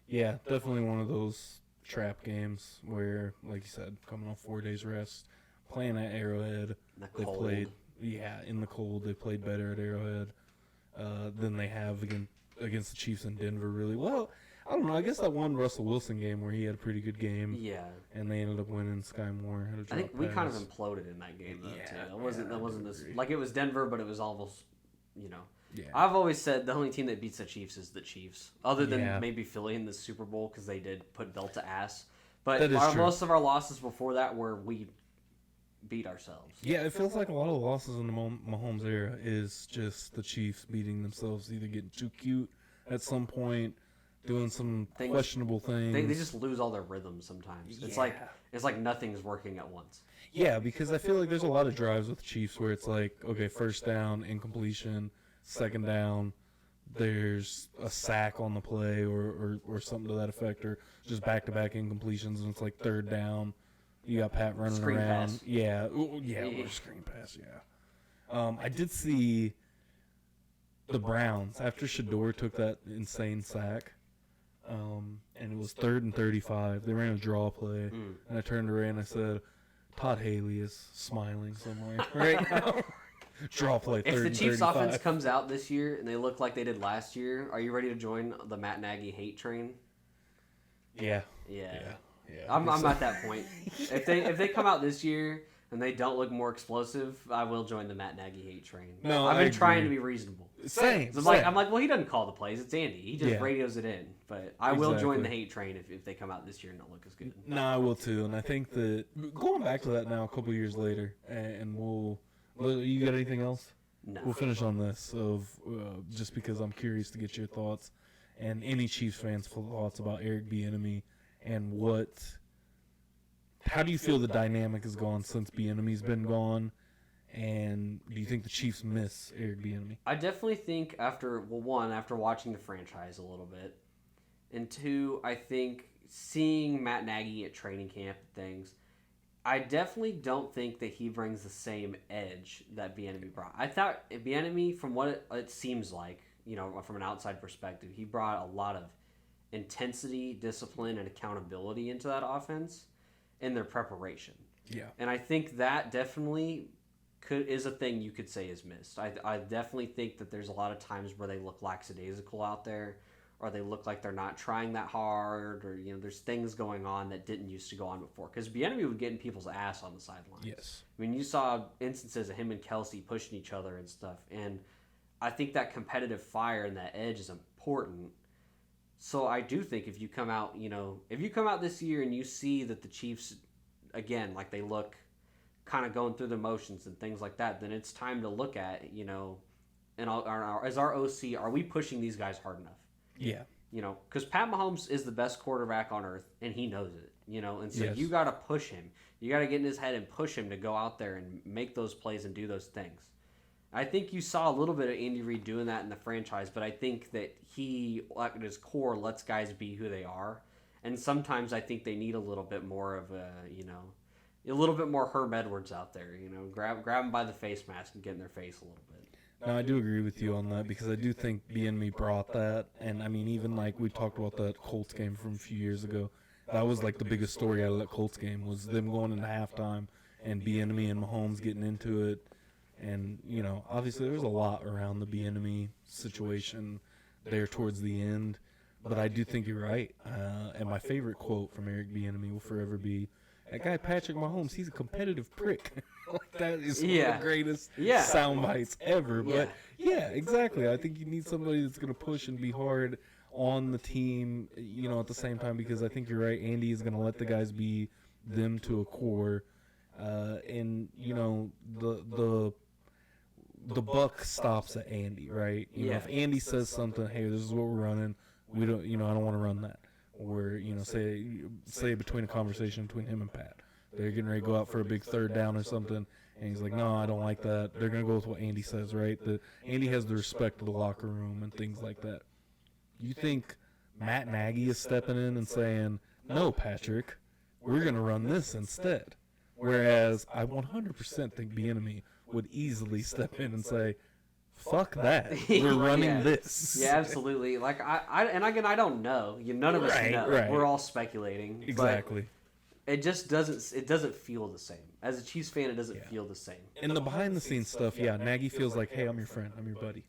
yeah, definitely one of those trap games where, like you said, coming off 4 days rest, playing at Arrowhead, they played in the cold. They played better at Arrowhead than they have against the Chiefs in Denver. Really well. I don't know. I guess that one Russell Wilson game where he had a pretty good game. Yeah. And they ended up winning. Sky Moore had a drop I think we pass. kind of imploded in that game, though, too. That wasn't this... Like, it was Denver, but it was almost, you know... Yeah. I've always said the only team that beats the Chiefs is the Chiefs. Other than maybe Philly in the Super Bowl, because they did put Bill to ass. But most of our losses before that were we beat ourselves. Yeah, it feels like a lot of the losses in the Mahomes era is just the Chiefs beating themselves, either getting too cute at some point, doing some questionable things. They just lose all their rhythms sometimes. It's like nothing's working at once. Yeah, because I feel like there's a lot of drives with the Chiefs where it's like, okay, first down, incompletion, second down, there's a sack on the play or something to that effect, or just back-to-back incompletions, and it's like third down. You got Pat running screen around. Pass. Yeah, or screen pass, yeah. I did see the Browns, after Shador took that insane sack, and it was 3rd and 35, they ran a draw play, and I turned to Ray and I said, Todd Haley is smiling somewhere right now. Draw play, 3rd If the and Chiefs 35. offense comes out this year and they look like they did last year, are you ready to join the Matt Nagy hate train? Yeah. I'm at that point. If they come out this year and they don't look more explosive, I will join the Matt Nagy hate train. No, I've been trying to be reasonable. Same. I'm like, well, he doesn't call the plays. It's Andy. He just radios it in. But I will join the hate train if they come out this year and don't look as good. No, I will too. And I think that going back to that now a couple years later, and you got anything else? No. We'll finish on this just because I'm curious to get your thoughts and any Chiefs fans' thoughts about Eric Bieniemy and how do you feel the dynamic has gone since Bieniemy's been gone, and do you think the Chiefs miss Eric Bieniemy? I definitely think after watching the franchise a little bit, and 2, I think seeing Matt Nagy at training camp and things, I definitely don't think that he brings the same edge that Bieniemy brought. I thought Bieniemy, from what it seems like, you know, from an outside perspective, he brought a lot of intensity, discipline, and accountability into that offense in their preparation. Yeah. And I think that definitely is a thing you could say is missed. I definitely think that there's a lot of times where they look lackadaisical out there, or they look like they're not trying that hard, or, you know, there's things going on that didn't used to go on before. Because Bieniemy would get in people's ass on the sidelines. Yes. I mean, you saw instances of him and Kelsey pushing each other and stuff. And I think that competitive fire and that edge is important. So I do think if you come out this year and you see that the Chiefs, again, like they look kind of going through the motions and things like that, then it's time to look at, and as our OC, are we pushing these guys hard enough? Yeah. Because Pat Mahomes is the best quarterback on earth, and he knows it, and so Yes. you got to push him. You got to get in his head and push him to go out there and make those plays and do those things. I think you saw a little bit of Andy Reid doing that in the franchise, but I think that he, at his core, lets guys be who they are. And sometimes I think they need a little bit more of a little bit more Herm Edwards out there, grab him by the face mask and get in their face a little bit. No, I do agree with you on that because I do think B&M brought that. And, I mean, even like we talked about that Colts game from a few years ago. That was like the biggest story out of that Colts game was them going into halftime and B&M and Mahomes getting into it. And, obviously there's a lot around the B&M situation there towards the end. But I do think you're right. And my favorite quote from Eric B&M will forever be, that guy Patrick Mahomes, he's a competitive prick. Like that is one of the greatest sound bites ever. But yeah, exactly. I think you need somebody that's going to push and be hard on the team, at the same time, because I think you're right. Andy is going to let the guys be them to a core. And, the buck stops at Andy, right? If Andy says something, hey, this is what we're running, we don't, I don't want to run that. Or, say between a conversation between him and Pat. They're getting ready to go out for a big third down or something, and he's like, no, I don't like that. They're going to go with what Andy says, right? Andy has the respect of the locker room and things like that. You think Matt Nagy is stepping in and saying, no, Patrick, we're going to run this instead. Whereas I 100% think B&M would easily step in and say, fuck that. We're running this. Yeah, absolutely. Like I don't know. None of us know. Right. We're all speculating. Exactly. It just doesn't feel the same. As a Chiefs fan, it doesn't feel the same. And the behind the scenes stuff, Nagy feels like, hey, I'm your friend, I'm your buddy.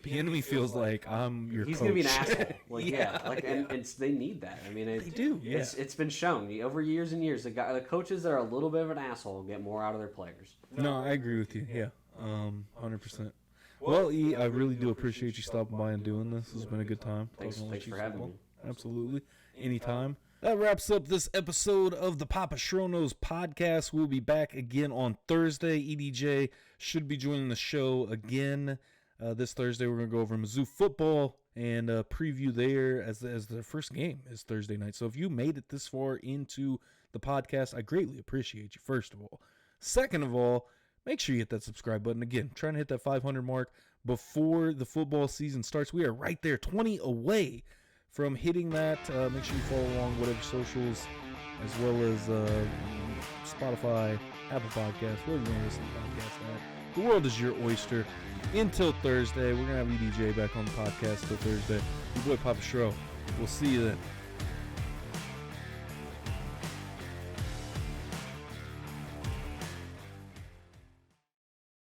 B&M feels like I'm your He's coach. Gonna be an asshole. And they need that. I mean, they do. Yeah. It's been shown over years and years. The coaches that are a little bit of an asshole get more out of their players. No, I agree with you. Yeah, 100%. Well, E, I really do appreciate you stopping by and doing this. It's been a good time. Thanks for having me. Absolutely. Anytime. That wraps up this episode of the Papa Shronos podcast. We'll be back again on Thursday. EDJ should be joining the show again this Thursday. We're going to go over Mizzou football and preview there as the first game is Thursday night. So if you made it this far into the podcast, I greatly appreciate you, first of all. Second of all, make sure you hit that subscribe button. Again, trying to hit that 500 mark before the football season starts. We are right there, 20 away from hitting that. Make sure you follow along whatever socials, as well as Spotify, Apple Podcasts, wherever you want to listen to podcasts at. The world is your oyster. Until Thursday, we're going to have EDJ back on the podcast till Thursday. Your boy Papa Shro. We'll see you then.